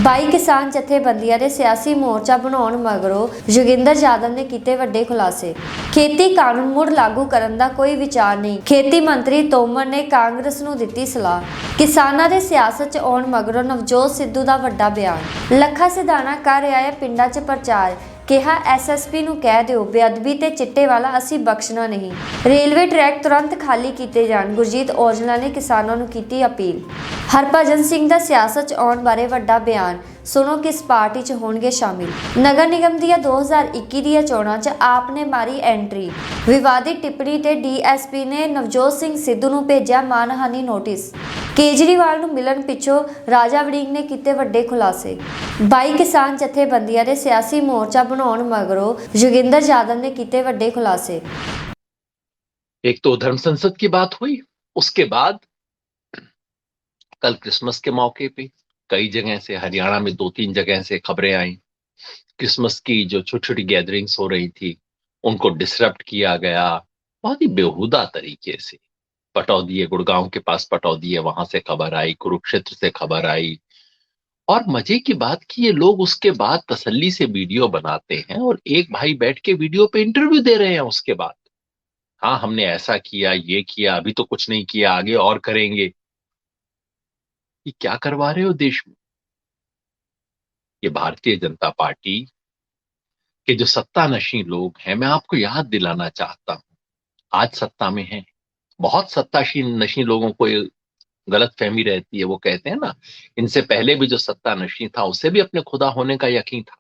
22 किसान जथेबंदियां ने सियासी मोर्चा बनाउण मगरों जोगिंदर यादव ने कीते वड्डे खुलासे। खेती कानून मुड़ लागू करन दा कोई विचार नहीं, खेती मंत्री तोमर ने कांग्रेस नूं दित्ती सलाह। किसानां दे सियासत च आउण मगरों नवजोत सिद्धू दा वड्डा बयान। लखा सिधाना कर रहा है पिंडां च प्रचार, कहा SSP नूं कह दिओ बेअदबी ते चिट्टे वाला असीं बख्शना नहीं। रेलवे ट्रैक तुरंत खाली कीते जाण, गुरजीत औजला ने किसानां नूं कीती अपील। हरभजन सिंह दा सियासत च आउण बारे वड्डा बयान, सुनो किस पार्टी च होणगे शामिल। नगर निगम दियां 2021 दियां चोणां च आप ने मारी एंट्री, विवादित टिप्पणी ते DSP ने नवजोत सिंह सिद्धू नूं भेजिया मानहानी नोटिस। केजरीवाल नूं मिलण पिछों राजा वड़िंग ने कीते वड्डे खुलासे। 22 किसान जथेबंदियां ने सियासी मोर्चा बनाउण मगरों जोगिंदर यादव ने कीते वड्डे खुलासे। एक तो धर्म संसद की बात हुई, उसके बाद कल क्रिसमस के मौके पे कई जगह से, हरियाणा में 2-3 जगह से खबरें आई। क्रिसमस की जो छोटी छोटी गैदरिंग्स हो रही थी उनको डिसरप्ट किया गया बहुत ही बेहुदा तरीके से। पटौदी है, गुड़गांव के पास पटौदी है, वहां से खबर आई, कुरुक्षेत्र से खबर आई। और मजे की बात कि ये लोग उसके बाद तसल्ली से वीडियो बनाते हैं और एक भाई बैठ के वीडियो पे इंटरव्यू दे रहे हैं उसके बाद। हाँ, हमने ऐसा किया, ये किया, अभी तो कुछ नहीं किया, आगे और करेंगे। ये क्या करवा रहे हो देश में? ये भारतीय जनता पार्टी के जो सत्ता नशीं लोग हैं, मैं आपको याद दिलाना चाहता हूं, आज सत्ता में है। बहुत सत्ताशीन नशीं लोगों को ये गलत फहमी रहती है, वो कहते हैं ना, इनसे पहले भी जो सत्ता नशीं था उसे भी अपने खुदा होने का यकीन था।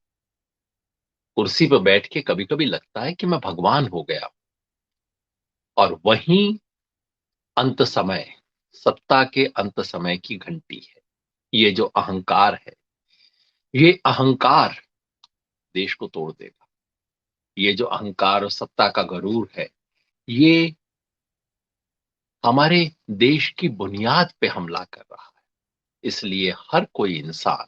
कुर्सी पर बैठ के कभी कभी लगता है कि मैं भगवान हो गया। और वहीं अंत समय, सत्ता के अंत समय की घंटी है ये जो अहंकार है। ये अहंकार देश को तोड़ देगा। ये जो अहंकार और सत्ता का गरूर है, ये हमारे देश की बुनियाद पे हमला कर रहा है। इसलिए हर कोई इंसान,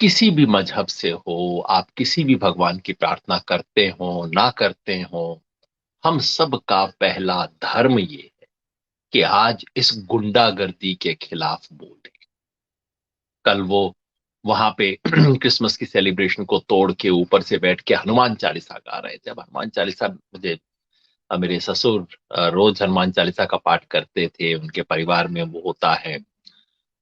किसी भी मजहब से हो, आप किसी भी भगवान की प्रार्थना करते हो ना करते हो, हम सब का पहला धर्म ये है कि आज इस गुंडागर्दी के खिलाफ बोले। कल वो वहां पे क्रिसमस की सेलिब्रेशन को तोड़ के ऊपर से बैठ के हनुमान चालीसा गा रहे थे। अब हनुमान चालीसा, मुझे मेरे ससुर रोज हनुमान चालीसा का पाठ करते थे, उनके परिवार में वो होता है।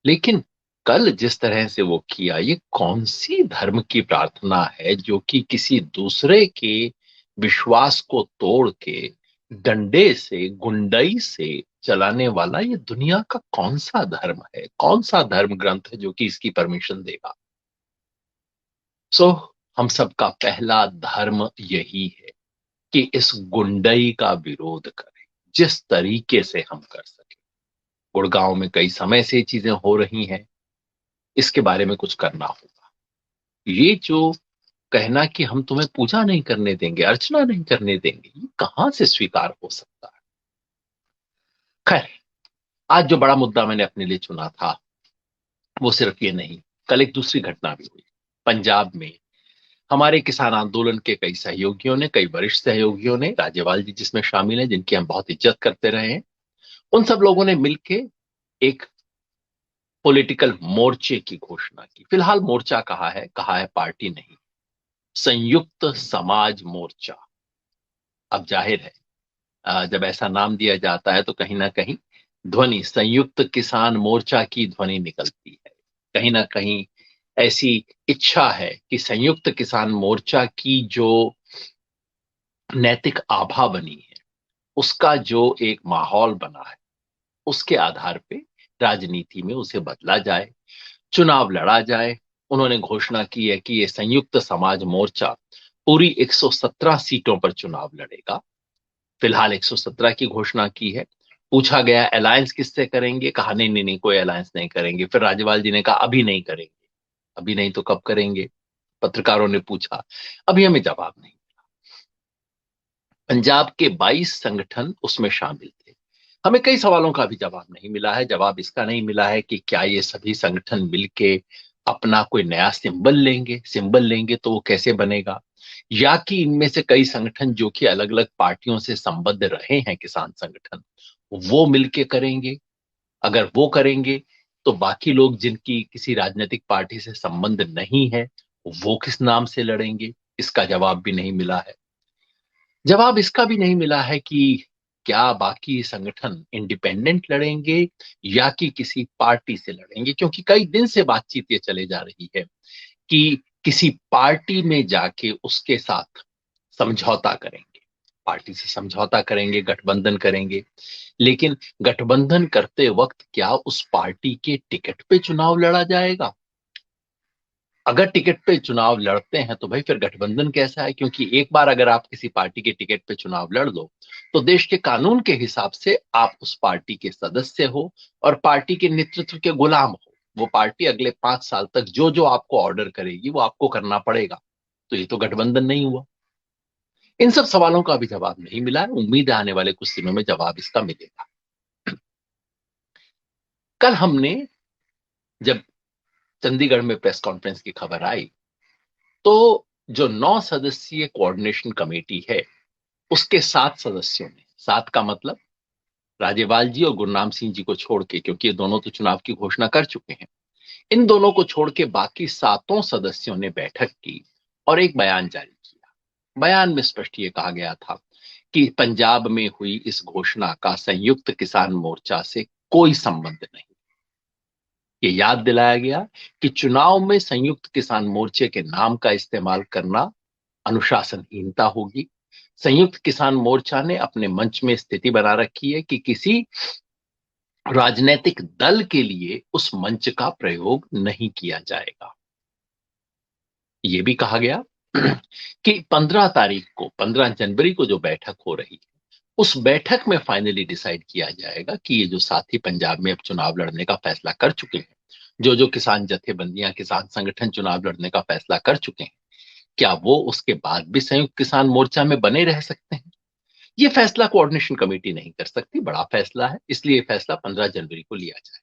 लेकिन कल जिस तरह से वो किया, ये कौन सी धर्म की प्रार्थना है जो कि किसी दूसरे के विश्वास को तोड़ के डंडे से, गुंडई से चलाने वाला ये दुनिया का कौन सा धर्म है? कौन सा धर्म ग्रंथ है जो कि इसकी परमिशन देगा? सो हम सबका पहला धर्म यही है कि इस गुंडई का विरोध करें जिस तरीके से हम कर सके। गुड़गांव में कई समय से चीजें हो रही हैं, इसके बारे में कुछ करना होगा। ये जो कहना कि हम तुम्हें पूजा नहीं करने देंगे, अर्चना नहीं करने देंगे, ये कहां से स्वीकार हो सकता है? खैर, आज जो बड़ा मुद्दा मैंने अपने लिए चुना था वो सिर्फ ये नहीं, कल एक दूसरी घटना भी हुई पंजाब में। हमारे किसान आंदोलन के कई सहयोगियों ने, कई वरिष्ठ सहयोगियों ने, राज्यपाल जी जिसमें शामिल हैं, जिनकी हम बहुत इज्जत करते रहे हैं, उन सब लोगों ने मिलके एक पॉलिटिकल मोर्चे की घोषणा की। फिलहाल मोर्चा कहा है पार्टी नहीं, संयुक्त समाज मोर्चा। अब जाहिर है, जब ऐसा नाम दिया जाता है तो कहीं ना कहीं ध्वनि संयुक्त किसान मोर्चा की ध्वनि निकलती है। कहीं ना कहीं ऐसी इच्छा है कि संयुक्त किसान मोर्चा की जो नैतिक आभा बनी है, उसका जो एक माहौल बना है, उसके आधार पे राजनीति में उसे बदला जाए, चुनाव लड़ा जाए। उन्होंने घोषणा की है कि ये संयुक्त समाज मोर्चा पूरी 117 सीटों पर चुनाव लड़ेगा। फिलहाल 117 की घोषणा की है। पूछा गया अलायंस किससे करेंगे, कहा नहीं नहीं नहीं, कोई अलायंस नहीं करेंगे। फिर राज्यपाल जी ने कहा अभी नहीं करेंगे। अभी नहीं तो कब करेंगे? पत्रकारों ने पूछा, अभी हमें जवाब नहीं। पंजाब के 22 संगठन उसमें शामिल थे। हमें कई सवालों का भी जवाब नहीं मिला है। जवाब इसका नहीं मिला है कि क्या ये सभी संगठन मिलके अपना कोई नया सिंबल लेंगे तो वो कैसे बनेगा, या कि इनमें से कई संगठन जो कि अलग अलग पार्टियों से संबद्ध रहे हैं, किसान संगठन, वो मिलके करेंगे। अगर वो करेंगे तो बाकी लोग जिनकी किसी राजनीतिक पार्टी से संबंध नहीं है वो किस नाम से लड़ेंगे? इसका जवाब भी नहीं मिला है। जवाब इसका भी नहीं मिला है कि क्या बाकी संगठन इंडिपेंडेंट लड़ेंगे या कि किसी पार्टी से लड़ेंगे, क्योंकि कई दिन से बातचीत ये चले जा रही है कि किसी पार्टी में जाके उसके साथ समझौता करेंगे, पार्टी से समझौता करेंगे, गठबंधन करेंगे। लेकिन गठबंधन करते वक्त क्या उस पार्टी के टिकट पे चुनाव लड़ा जाएगा? अगर टिकट पे चुनाव लड़ते हैं तो भाई फिर गठबंधन कैसा है? क्योंकि एक बार अगर आप किसी पार्टी के टिकट पे चुनाव लड़ लो तो देश के कानून के हिसाब से आप उस पार्टी के सदस्य हो और पार्टी के नेतृत्व के गुलाम हो। वो पार्टी अगले 5 साल तक जो जो आपको ऑर्डर करेगी वो आपको करना पड़ेगा। तो ये तो गठबंधन नहीं हुआ। इन सब सवालों का अभी जवाब नहीं मिला है। उम्मीद है आने वाले कुछ दिनों में जवाब इसका मिलेगा। कल हमने जब चंडीगढ़ में प्रेस कॉन्फ्रेंस की खबर आई तो जो 9 सदस्यीय कोऑर्डिनेशन कमेटी है उसके 7 सदस्यों ने, 7 का मतलब राज्यपाल जी और गुरनाम सिंह जी को छोड़ के, क्योंकि ये दोनों तो चुनाव की घोषणा कर चुके हैं, इन दोनों को छोड़ के बाकी 7 सदस्यों ने बैठक की और एक बयान जारी किया। बयान में स्पष्ट ये कहा गया था कि पंजाब में हुई इस घोषणा का संयुक्त किसान मोर्चा से कोई संबंध नहीं। ये याद दिलाया गया कि चुनाव में संयुक्त किसान मोर्चे के नाम का इस्तेमाल करना अनुशासनहीनता होगी। संयुक्त किसान मोर्चा ने अपने मंच में स्थिति बना रखी है कि किसी राजनीतिक दल के लिए उस मंच का प्रयोग नहीं किया जाएगा। यह भी कहा गया कि 15 जनवरी को जो बैठक हो रही है उस बैठक में फाइनली डिसाइड किया जाएगा कि ये जो साथी पंजाब में अब चुनाव लड़ने का फैसला कर चुके हैं, जो जो किसान जथेबंदियां, किसान संगठन चुनाव लड़ने का फैसला कर चुके हैं, क्या वो उसके बाद भी संयुक्त किसान मोर्चा में बने रह सकते हैं? ये फैसला कोऑर्डिनेशन कमेटी नहीं कर सकती, बड़ा फैसला है, इसलिए फैसला 15 जनवरी को लिया जाए।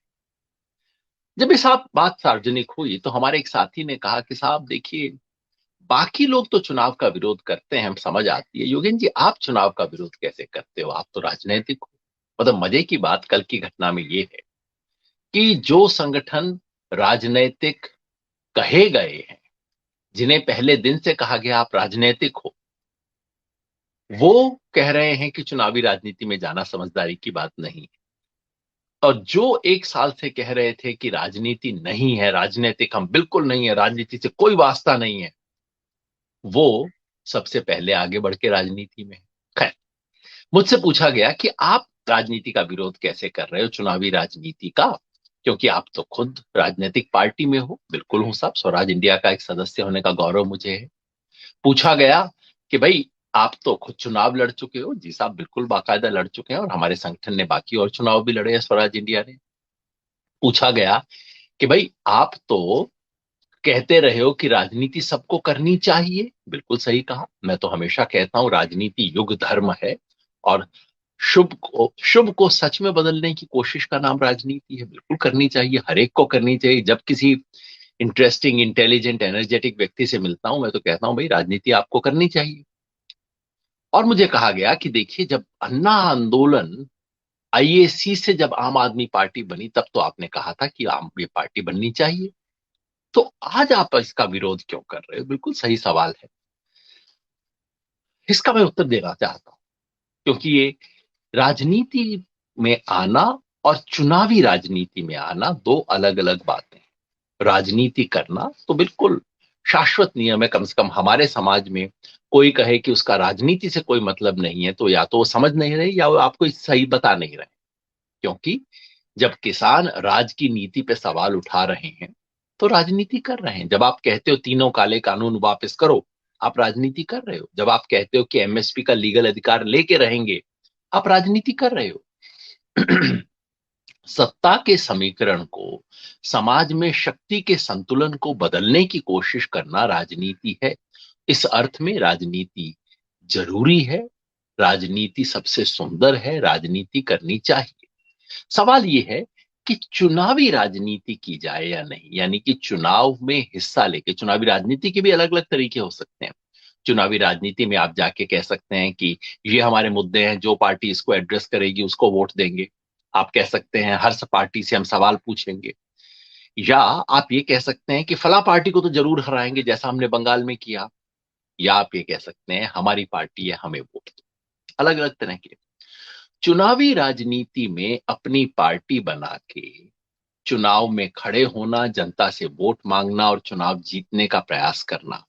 जब ये साथ बात सार्वजनिक हुई तो हमारे एक साथी ने कहा कि साहब देखिए, बाकी लोग तो चुनाव का विरोध करते हैं, हम समझ आती है, योगेन जी आप चुनाव का विरोध कैसे करते हो? आप तो राजनीतिक हो। मतलब मजे की बात कल की घटना में ये है कि जो संगठन राजनीतिक कहे गए हैं, जिन्हें पहले दिन से कहा गया आप राजनीतिक हो, वो कह रहे हैं कि चुनावी राजनीति में जाना समझदारी की बात नहीं है। और जो 1 साल से कह रहे थे कि राजनीति नहीं है, राजनीतिक हम बिल्कुल नहीं है, राजनीति से कोई वास्ता नहीं है, वो सबसे पहले आगे बढ़ के राजनीति में है। खैर, मुझसे पूछा गया कि आप राजनीति का विरोध कैसे कर रहे हो, चुनावी राजनीति का, क्योंकि आप तो खुद राजनीतिक पार्टी में हो। बिल्कुल हूं साहब, स्वराज इंडिया का एक सदस्य होने का गौरव मुझे है। पूछा गया कि भाई आप तो खुद चुनाव लड़ चुके हो। जी साहब, बिल्कुल बाकायदा लड़ चुके हैं और हमारे संगठन ने बाकी और चुनाव भी लड़े हैं, स्वराज इंडिया ने। पूछा गया कि भाई आप तो कहते रहे हो कि राजनीति सबको करनी चाहिए। बिल्कुल सही कहा। मैं तो हमेशा कहता हूं राजनीति युग धर्म है और शुभ को सच में बदलने की कोशिश का नाम राजनीति है। बिल्कुल करनी चाहिए, हर एक को करनी चाहिए। जब किसी इंटरेस्टिंग, इंटेलिजेंट, एनर्जेटिक व्यक्ति से मिलता हूं मैं तो कहता हूं भाई राजनीति आपको करनी चाहिए। और मुझे कहा गया कि देखिए, जब अन्ना आंदोलन आईएसी से जब आम आदमी पार्टी बनी तब तो आपने कहा था कि आम ये पार्टी बननी चाहिए, तो आज आप इसका विरोध क्यों कर रहे हो? बिल्कुल सही सवाल है। इसका मैं उत्तर देना चाहता हूं क्योंकि ये राजनीति में आना और चुनावी राजनीति में आना दो अलग अलग बातें हैं। राजनीति करना तो बिल्कुल शाश्वत नियम है। कम से कम हमारे समाज में कोई कहे कि उसका राजनीति से कोई मतलब नहीं है तो या तो वो समझ नहीं रहे या वो आपको सही बता नहीं रहे। क्योंकि जब किसान राज की नीति पे सवाल उठा रहे हैं तो राजनीति कर रहे हैं। जब आप कहते हो तीनों काले कानून वापस करो, आप राजनीति कर रहे हो। जब आप कहते हो कि एमएसपी का लीगल अधिकार लेके रहेंगे, आप राजनीति कर रहे हो। सत्ता के समीकरण को, समाज में शक्ति के संतुलन को बदलने की कोशिश करना राजनीति है। इस अर्थ में राजनीति जरूरी है, राजनीति सबसे सुंदर है, राजनीति करनी चाहिए। सवाल यह है कि चुनावी राजनीति की जाए या नहीं, यानी कि चुनाव में हिस्सा लेके। चुनावी राजनीति के भी अलग अलग तरीके हो सकते हैं। चुनावी राजनीति में आप जाके कह सकते हैं कि ये हमारे मुद्दे हैं, जो पार्टी इसको एड्रेस करेगी उसको वोट देंगे। आप कह सकते हैं हर पार्टी से हम सवाल पूछेंगे। या आप ये कह सकते हैं कि फला पार्टी को तो जरूर हराएंगे जैसा हमने बंगाल में किया, या आप ये कह सकते हैं हमारी पार्टी है, हमें वोट दो। अलग अलग तरह के चुनावी राजनीति में अपनी पार्टी बना के चुनाव में खड़े होना, जनता से वोट मांगना और चुनाव जीतने का प्रयास करना,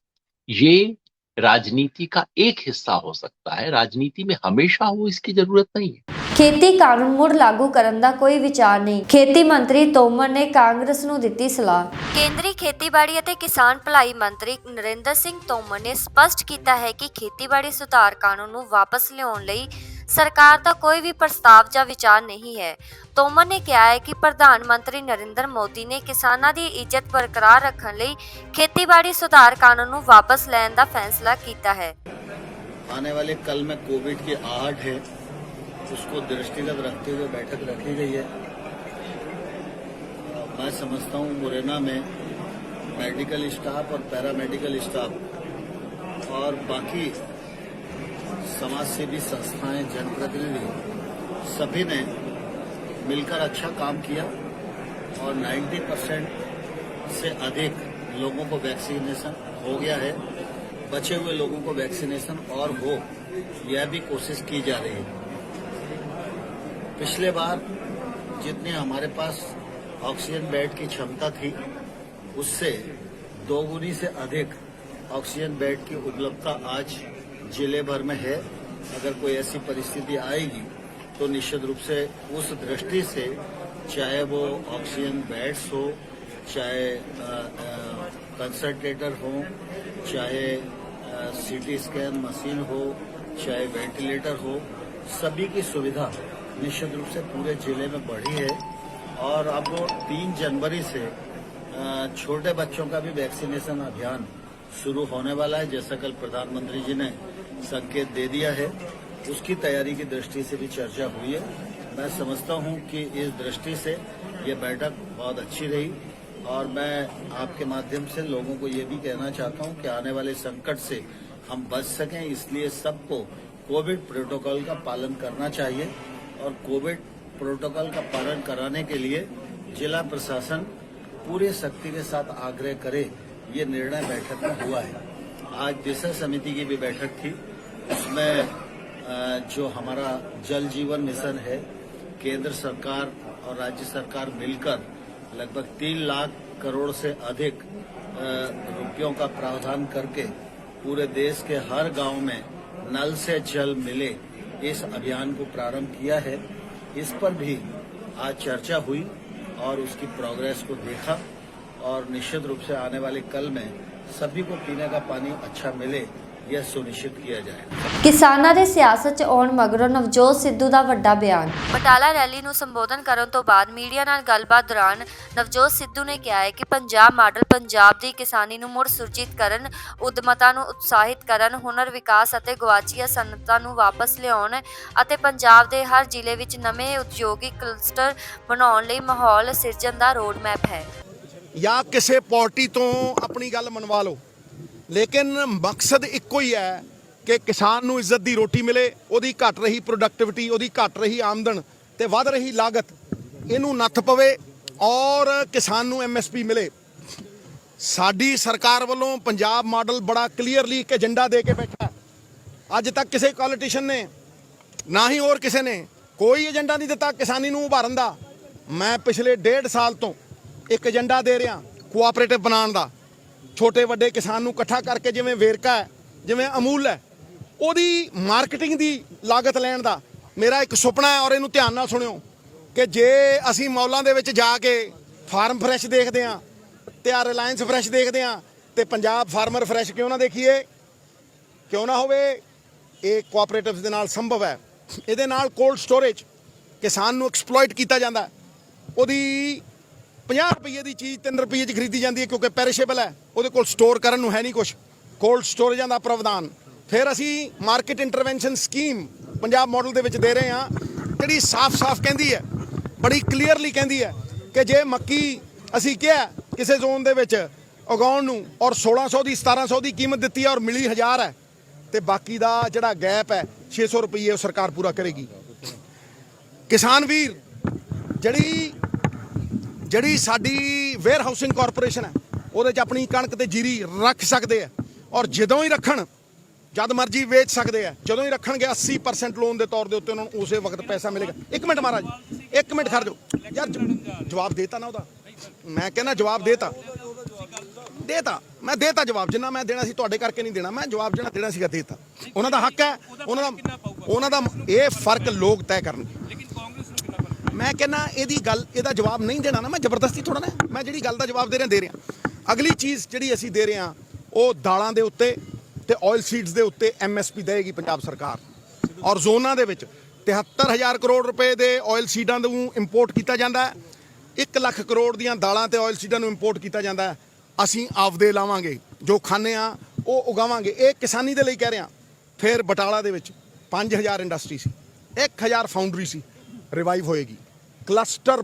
ये राजनीति का एक हिस्सा हो सकता है। राजनीति में हमेशा हो इसकी जरूरत नहीं है। ਖੇਤੀ ਕਾਨੂੰਨ ਮੁੜ ਲਾਗੂ ਕਰਨ ਦਾ ਕੋਈ ਵਿਚਾਰ ਨਹੀਂ। ਖੇਤੀ ਮੰਤਰੀ ਤੋਮਰ ਨੇ ਕਾਂਗਰਸ ਨੂੰ ਦਿੱਤੀ ਸਲਾਹ। ਕੇਂਦਰੀ ਖੇਤੀਬਾੜੀ ਅਤੇ ਕਿਸਾਨ ਭਲਾਈ ਮੰਤਰੀ ਨਰਿੰਦਰ ਸਿੰਘ ਤੋਮਰ ਨੇ ਸਪਸ਼ਟ ਕੀਤਾ ਹੈ ਕਿ ਖੇਤੀਬਾੜੀ ਸੁਧਾਰ ਕਾਨੂੰਨ ਨੂੰ ਵਾਪਸ ਲਿਆਉਣ ਲਈ ਸਰਕਾਰ ਦਾ ਕੋਈ ਵੀ ਪ੍ਰਸਤਾਵ ਜਾਂ ਵਿਚਾਰ ਨਹੀਂ ਹੈ। ਤੋਮਰ ਨੇ ਕਿਹਾ ਹੈ ਕਿ ਪ੍ਰਧਾਨ ਮੰਤਰੀ ਨਰਿੰਦਰ ਮੋਦੀ ਨੇ ਕਿਸਾਨਾਂ ਦੀ ਇੱਜ਼ਤ ਬਰਕਰਾਰ ਰੱਖਣ ਲਈ ਖੇਤੀਬਾੜੀ ਸੁਧਾਰ ਕਾਨੂੰਨ ਨੂੰ ਵਾਪਸ ਲੈਣ ਦਾ ਫੈਸਲਾ ਕੀਤਾ है। आने वाले कल में कोविड की आहट है, उसको दृष्टिगत रखते हुए बैठक रखी गई है। मैं समझता हूँ मुरैना में मेडिकल स्टाफ और पैरामेडिकल स्टाफ और बाकी समाज सेवी संस्थाएं, जनप्रतिनिधि सभी ने मिलकर अच्छा काम किया और 90% से अधिक लोगों को वैक्सीनेशन हो गया है। बचे हुए लोगों को वैक्सीनेशन और हो, यह भी कोशिश की जा रही है। पिछले बार जितने हमारे पास ऑक्सीजन बेड की क्षमता थी, उससे दोगुनी से अधिक ऑक्सीजन बेड की उपलब्धता आज जिले भर में है। अगर कोई ऐसी परिस्थिति आएगी तो निश्चित रूप से उस दृष्टि से, चाहे वो ऑक्सीजन बेड्स हो, चाहे कंसंट्रेटर हो, चाहे सीटी स्कैन मशीन हो, चाहे वेंटिलेटर हो, सभी की सुविधा निश्चित रूप से पूरे जिले में बढ़ी है। और अब 3 जनवरी से छोटे बच्चों का भी वैक्सीनेशन अभियान शुरू होने वाला है, जैसा कल प्रधानमंत्री जी ने संकेत दे दिया है। उसकी तैयारी की दृष्टि से भी चर्चा हुई है। मैं समझता हूं कि इस दृष्टि से ये बैठक बहुत अच्छी रही और मैं आपके माध्यम से लोगों को ये भी कहना चाहता हूं कि आने वाले संकट से हम बच सकें, इसलिए सबको कोविड प्रोटोकॉल का पालन करना चाहिए। और कोविड प्रोटोकॉल का पालन कराने के लिए जिला प्रशासन पूरे सख्ती के साथ आग्रह करे, ये निर्णय बैठक में हुआ है। आज दिशा समिति की भी बैठक थी, उसमें जो हमारा जल जीवन मिशन है, केंद्र सरकार और राज्य सरकार मिलकर लगभग 3 लाख करोड़ से अधिक रुपयों का प्रावधान करके पूरे देश के हर गांव में नल से जल मिले, इस अभियान को प्रारंभ किया है। इस पर भी आज चर्चा हुई और उसकी प्रोग्रेस को देखा और निश्चित रूप से आने वाले कल में सभी को पीने का पानी अच्छा मिले, यह सुनिश्चित किया जाए। ਕਿਸਾਨਾਂ ਦੇ ਸਿਆਸਤ 'ਚ ਆਉਣ ਮਗਰੋਂ ਨਵਜੋਤ ਸਿੱਧੂ ਦਾ ਵੱਡਾ ਬਿਆਨ। ਬਟਾਲਾ ਰੈਲੀ ਨੂੰ ਸੰਬੋਧਨ ਕਰਨ ਤੋਂ ਬਾਅਦ ਮੀਡੀਆ ਨਾਲ ਗੱਲਬਾਤ ਦੌਰਾਨ ਨਵਜੋਤ ਸਿੱਧੂ ਨੇ ਕਿਹਾ ਹੈ ਕਿ ਪੰਜਾਬ ਮਾਡਲ ਪੰਜਾਬ ਦੀ ਕਿਸਾਨੀ ਨੂੰ ਮੁੜ ਸੁਰਜੀਤ ਕਰਨ, ਉਦਮਤਾ ਨੂੰ ਉਤਸ਼ਾਹਿਤ ਕਰਨ, ਹੁਨਰ ਵਿਕਾਸ ਅਤੇ ਗਵਾਚੀਆਂ ਸਨਅਤਾਂ ਨੂੰ ਵਾਪਸ ਲਿਆਉਣ ਅਤੇ ਪੰਜਾਬ ਦੇ ਹਰ ਜ਼ਿਲ੍ਹੇ ਵਿੱਚ ਨਵੇਂ ਉਦਯੋਗਿਕ ਕਲਸਟਰ ਬਣਾਉਣ ਲਈ ਮਾਹੌਲ ਸਿਰਜਣ ਦਾ ਰੋਡ ਮੈਪ ਹੈ। ਜਾਂ ਕਿਸੇ ਪਾਰਟੀ ਤੋਂ ਆਪਣੀ ਗੱਲ ਮਨਵਾ ਲਓ, ਲੇਕਿਨ ਮਕਸਦ ਇੱਕੋ ਹੀ ਹੈ ਕਿ ਕਿਸਾਨ ਨੂੰ ਇੱਜ਼ਤ ਦੀ ਰੋਟੀ ਮਿਲੇ, ਉਹਦੀ ਘਟ ਰਹੀ ਪ੍ਰੋਡਕਟਿਵਿਟੀ, ਉਹਦੀ ਘਟ ਰਹੀ ਆਮਦਨ ਤੇ ਵੱਧ ਰਹੀ ਲਾਗਤ, ਇਹਨੂੰ ਨੱਥ ਪਵੇ ਔਰ ਕਿਸਾਨ ਨੂੰ ਐਮਐਸਪੀ ਮਿਲੇ। ਸਾਡੀ ਸਰਕਾਰ ਵੱਲੋਂ ਪੰਜਾਬ ਮਾਡਲ ਬੜਾ ਕਲੀਅਰਲੀ ਇੱਕ ਏਜੰਡਾ ਦੇ ਕੇ ਬੈਠਾ। ਅੱਜ ਤੱਕ ਕਿਸੇ ਪੋਲੀਟੀਸ਼ੀਅਨ ਨੇ ਨਾ ਹੀ ਹੋਰ ਕਿਸੇ ਨੇ ਕੋਈ ਏਜੰਡਾ ਨਹੀਂ ਦਿੱਤਾ ਕਿਸਾਨੀ ਨੂੰ ਉਭਾਰਨ ਦਾ। ਮੈਂ ਪਿਛਲੇ 1.5 ਸਾਲ ਤੋਂ ਇੱਕ ਏਜੰਡਾ ਦੇ ਰਿਹਾ ਕੋਆਪਰੇਟਿਵ ਬਣਾਉਣ ਦਾ, ਛੋਟੇ ਵੱਡੇ ਕਿਸਾਨ ਨੂੰ ਇਕੱਠਾ ਕਰਕੇ, ਜਿਵੇਂ ਵੇਰਕਾ ਹੈ, ਜਿਵੇਂ ਅਮੂਲ ਹੈ, ਉਹਦੀ ਮਾਰਕੀਟਿੰਗ ਦੀ ਲਾਗਤ ਲੈਣ ਦਾ ਮੇਰਾ ਇੱਕ ਸੁਪਨਾ ਹੈ। ਔਰ ਇਹਨੂੰ ਧਿਆਨ ਨਾਲ ਸੁਣਿਓ ਕਿ ਜੇ ਅਸੀਂ ਮੌਲਾਂ ਦੇ ਵਿੱਚ ਜਾ ਕੇ ਫਾਰਮ ਫਰੈਸ਼ ਦੇਖਦੇ ਹਾਂ ਤੇ ਆ ਰਿਲਾਇੰਸ ਫਰੈਸ਼ ਦੇਖਦੇ ਹਾਂ ਤੇ ਪੰਜਾਬ ਫਾਰਮਰ ਫਰੈਸ਼ ਕਿਉਂ ਨਾ ਦੇਖੀਏ, ਕਿਉਂ ਨਾ ਹੋਵੇ? ਇਹ ਕੋਆਪਰੇਟਿਵਸ ਦੇ ਨਾਲ ਸੰਭਵ ਹੈ। ਇਹਦੇ ਨਾਲ ਕੋਲਡ ਸਟੋਰੇਜ, ਕਿਸਾਨ ਨੂੰ ਐਕਸਪਲੋਇਟ ਕੀਤਾ ਜਾਂਦਾ, ਉਹਦੀ 50 ਰੁਪਏ ਦੀ ਚੀਜ਼ 3 ਰੁਪਏ 'ਚ ਖਰੀਦੀ ਜਾਂਦੀ ਹੈ ਕਿਉਂਕਿ ਪੈਰਿਸ਼ੇਬਲ ਹੈ, ਉਹਦੇ ਕੋਲ ਸਟੋਰ ਕਰਨ ਨੂੰ ਹੈ ਨਹੀਂ ਕੁਛ। ਕੋਲਡ ਸਟੋਰੇਜਾਂ ਦਾ ਪ੍ਰਾਵਧਾਨ। ਫਿਰ ਅਸੀਂ market intervention scheme Punjab model ਦੇ ਵਿੱਚ ਦੇ ਰਹੇ ਹਾਂ, ਜਿਹੜੀ ਸਾਫ਼-ਸਾਫ਼ ਕਹਿੰਦੀ ਹੈ, ਬੜੀ ਕਲੀਅਰਲੀ ਕਹਿੰਦੀ ਹੈ ਕਿ ਜੇ ਮੱਕੀ ਅਸੀਂ ਕਿਹਾ ਕਿਸੇ ਜ਼ੋਨ ਦੇ ਵਿੱਚ ਉਗਾਉਣ ਨੂੰ ਔਰ 1600 ਦੀ 1700 ਦੀ ਕੀਮਤ ਦਿੱਤੀ ਹੈ ਔਰ ਮਿਲੀ 1000 ਹੈ, ਤੇ ਬਾਕੀ ਦਾ ਜਿਹੜਾ ਗੈਪ ਹੈ 600 ਰੁਪਏ ਉਹ ਸਰਕਾਰ ਪੂਰਾ ਕਰੇਗੀ। ਕਿਸਾਨ ਵੀਰ, ਜਿਹੜੀ ਸਾਡੀ ਵੇਅਰ ਹਾਊਸਿੰਗ ਕਾਰਪੋਰੇਸ਼ਨ ਹੈ ਉਹਦੇ 'ਚ ਆਪਣੀ ਕਣਕ ਤੇ ਜੀਰੀ ਰੱਖ ਸਕਦੇ ਆ, ਔਰ ਜਦੋਂ ਹੀ ਰੱਖਣ ਜਦ ਮਰਜ਼ੀ ਵੇਚ ਸਕਦੇ ਆ। ਜਦੋਂ ਹੀ ਰੱਖਣਗੇ 80% ਲੋਨ ਦੇ ਤੌਰ ਦੇ ਉੱਤੇ ਉਹਨਾਂ ਨੂੰ ਉਸੇ ਵਕਤ ਪੈਸਾ ਮਿਲੇਗਾ। ਇੱਕ ਮਿੰਟ ਮਹਾਰਾਜ, ਇੱਕ ਮਿੰਟ ਖੜ ਜਾਓ ਯਾਰ, ਜਵਾਬ ਦੇਤਾ ਨਾ ਉਹਦਾ। ਮੈਂ ਕਹਿੰਦਾ ਜਵਾਬ ਦੇਤਾ ਮੈਂ ਦੇਤਾ ਜਵਾਬ, ਜਿੰਨਾ ਮੈਂ ਦੇਣਾ ਸੀ ਤੁਹਾਡੇ ਕਰਕੇ ਨਹੀਂ ਦੇਣਾ, ਮੈਂ ਜਵਾਬ ਜਿਹੜਾ ਦੇਣਾ ਸੀਗਾ ਦੇਤਾ। ਉਹਨਾਂ ਦਾ ਹੱਕ ਹੈ, ਉਹਨਾਂ ਦਾ ਇਹ ਫਰਕ ਲੋਕ ਤੈਅ ਕਰਨਗੇ। ਮੈਂ ਕਹਿੰਦਾ ਇਹਦੀ ਗੱਲ, ਇਹਦਾ ਜਵਾਬ ਨਹੀਂ ਦੇਣਾ ਨਾ ਮੈਂ ਜ਼ਬਰਦਸਤੀ ਥੋੜਾ ਨਾ, ਮੈਂ ਜਿਹੜੀ ਗੱਲ ਦਾ ਜਵਾਬ ਦੇ ਰਿਹਾ। ਅਗਲੀ ਚੀਜ਼ ਜਿਹੜੀ ਅਸੀਂ ਦੇ ਰਹੇ ਹਾਂ ਉਹ ਦਾਲਾਂ ਦੇ ਉੱਤੇ ਤੇ ਆਇਲ ਸੀਡਸ ਦੇ ਉੱਤੇ MSP ਦੇਗੀ ਪੰਜਾਬ ਸਰਕਾਰ, ਔਰ ਜ਼ੋਨਾਂ ਦੇ ਵਿੱਚ 73,000 ਕਰੋੜ ਰੁਪਏ ਦੇ ਆਇਲ ਸੀਡਾਂ ਨੂੰ ਇੰਪੋਰਟ ਕੀਤਾ ਜਾਂਦਾ ਹੈ, 1 ਲੱਖ ਕਰੋੜ ਦੀਆਂ ਦਾਲਾਂ ਤੇ ਆਇਲ ਸੀਡਾਂ ਨੂੰ ਇੰਪੋਰਟ ਕੀਤਾ ਜਾਂਦਾ ਹੈ। ਅਸੀਂ ਆਪਦੇ ਲਾਵਾਂਗੇ, ਜੋ ਖਾਂਦੇ ਆ ਉਹ ਉਗਾਵਾਂਗੇ। ਇਹ ਕਿਸਾਨੀ ਦੇ ਲਈ ਕਹਿ ਰਿਹਾ। ਫਿਰ ਬਟਾਲਾ ਦੇ ਵਿੱਚ 5,000 ਇੰਡਸਟਰੀ ਸੀ, 1,000 ਫਾਊਂਡਰੀ ਸੀ, ਰਿਵਾਈਵ ਹੋਏਗੀ। ਕਲਸਟਰ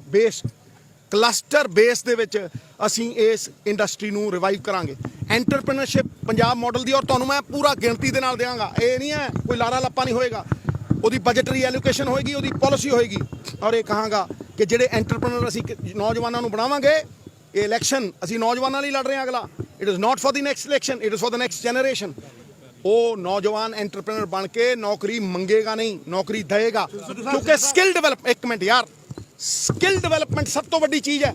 ਬੇਸ ਦੇ ਵਿੱਚ ਅਸੀਂ ਇਸ ਇੰਡਸਟਰੀ ਨੂੰ ਰਿਵਾਈਵ ਕਰਾਂਗੇ। ਐਂਟਰਪ੍ਰੀਨਰਸ਼ਿਪ ਪੰਜਾਬ ਮਾਡਲ ਦੀ, ਔਰ ਤੁਹਾਨੂੰ ਮੈਂ ਪੂਰਾ ਗਿਣਤੀ ਦੇ ਨਾਲ ਦਿਆਂਗਾ। ਇਹ ਨਹੀਂ ਹੈ ਕੋਈ ਲਾਰਾ ਲੱਪਾ ਨਹੀਂ ਹੋਏਗਾ, ਉਹਦੀ ਬਜਟਰੀ ਐਲੋਕੇਸ਼ਨ ਹੋਏਗੀ, ਉਹਦੀ ਪਾਲਿਸੀ ਹੋਏਗੀ। ਔਰ ਇਹ ਕਹਾਂਗਾ ਕਿ ਜਿਹੜੇ ਐਂਟਰਪ੍ਰੀਨਰ ਅਸੀਂ ਨੌਜਵਾਨਾਂ ਨੂੰ ਬਣਾਵਾਂਗੇ, ਇਹ ਇਲੈਕਸ਼ਨ ਅਸੀਂ ਨੌਜਵਾਨਾਂ ਲਈ ਲੜ ਰਹੇ ਹਾਂ। ਅਗਲਾ it is not for the next election, it is for the next generation. ਉਹ ਨੌਜਵਾਨ ਐਂਟਰਪ੍ਰੀਨਰ ਬਣ ਕੇ ਨੌਕਰੀ ਮੰਗੇਗਾ ਨਹੀਂ, ਨੌਕਰੀ ਦੇਗਾ। ਕਿਉਂਕਿ ਸਕਿੱਲ ਡਿਵੈਲਪ, ਇੱਕ ਮਿੰਟ ਯਾਰ, ਸਕਿੱਲ ਡਿਵੈਲਪਮੈਂਟ ਸਭ ਤੋਂ ਵੱਡੀ ਚੀਜ਼ ਹੈ।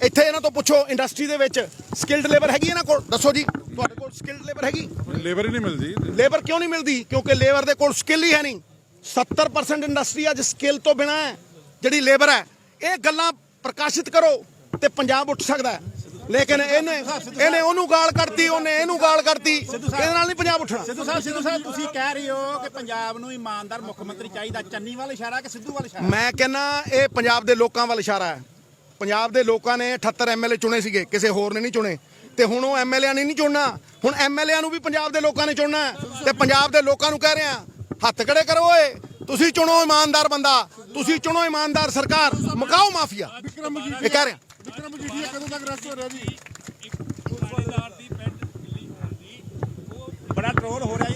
ਇੱਥੇ ਇਹਨਾਂ ਤੋਂ ਪੁੱਛੋ ਇੰਡਸਟਰੀ ਦੇ ਵਿੱਚ ਸਕਿਲਡ ਲੇਬਰ ਹੈਗੀ ਇਹਨਾਂ ਕੋਲ? ਦੱਸੋ ਜੀ, ਤੁਹਾਡੇ ਕੋਲ ਸਕਿਲਡ ਲੇਬਰ ਹੈਗੀ? ਲੇਬਰ ਹੀ ਨਹੀਂ ਮਿਲਦੀ। ਲੇਬਰ ਕਿਉਂ ਨਹੀਂ ਮਿਲਦੀ? ਕਿਉਂਕਿ ਲੇਬਰ ਦੇ ਕੋਲ ਸਕਿੱਲ ਹੀ ਹੈ ਨਹੀਂ। 70% ਇੰਡਸਟਰੀ ਅੱਜ ਸਕਿੱਲ ਤੋਂ ਬਿਨਾਂ ਹੈ, ਜਿਹੜੀ ਲੇਬਰ ਹੈ। ਇਹ ਗੱਲਾਂ ਪ੍ਰਕਾਸ਼ਿਤ ਕਰੋ ਤੇ ਪੰਜਾਬ ਉੱਠ ਸਕਦਾ ਹੈ। ਲੇਕਿਨ ਇਹਨੇ ਉਹਨੂੰ ਗਾਲ ਕੱਢਤੀ, ਉਹਨੇ ਇਹਨੂੰ ਗਾਲ ਕੱਢਤੀ, ਇਹਦੇ ਨਾਲ ਨਹੀਂ ਪੰਜਾਬ ਉੱਠਣਾ। ਸਿੱਧੂ ਸਾਹਿਬ ਤੁਸੀਂ ਕਹਿ ਰਹੇ ਹੋ ਕਿ ਪੰਜਾਬ ਨੂੰ ਇਮਾਨਦਾਰ ਮੁੱਖ ਮੰਤਰੀ ਚਾਹੀਦਾ, ਚੰਨੀ ਵੱਲ ਇਸ਼ਾਰਾ ਕਿ ਸਿੱਧੂ ਵੱਲ ਇਸ਼ਾਰਾ? ਮੈਂ ਕਹਿੰਦਾ ਇਹ ਪੰਜਾਬ ਦੇ ਲੋਕਾਂ ਵੱਲ ਇਸ਼ਾਰਾ ਹੈ। ਪੰਜਾਬ ਦੇ ਲੋਕਾਂ ਨੇ 78 MLA ਚੁਣੇ ਸੀਗੇ, ਕਿਸੇ ਹੋਰ ਨੇ ਨਹੀਂ ਚੁਣੇ, ਤੇ ਹੁਣ ਉਹ MLA ਨੇ ਨਹੀਂ ਚੁਣਨਾ। ਹੁਣ MLA ਨੂੰ ਵੀ ਪੰਜਾਬ ਦੇ ਲੋਕਾਂ ਨੇ ਚੁਣਨਾ ਹੈ। ਤੇ ਪੰਜਾਬ ਦੇ ਲੋਕਾਂ ਨੂੰ ਕਹਿ ਰਹੇ ਆ, ਹੱਥ ਖੜੇ ਕਰੋ ਓਏ, ਤੁਸੀਂ ਚੁਣੋ ਇਮਾਨਦਾਰ ਬੰਦਾ, ਤੁਸੀਂ ਚੁਣੋ ਇਮਾਨਦਾਰ ਸਰਕਾਰ, ਮੁਕਾਓ ਮਾਫੀਆ। ਇਹ ਕਹਿ ਰਿਹਾ। ਵਿਕਰਮ ਮਜੀਠੀਆ ਕਦੋਂ ਤੱਕ ਅਰੈਸਟ ਹੋ ਰਿਹਾ ਜੀ? ਬੜਾ ਟ੍ਰੋਲ ਹੋ ਰਿਹਾ ਜੀ।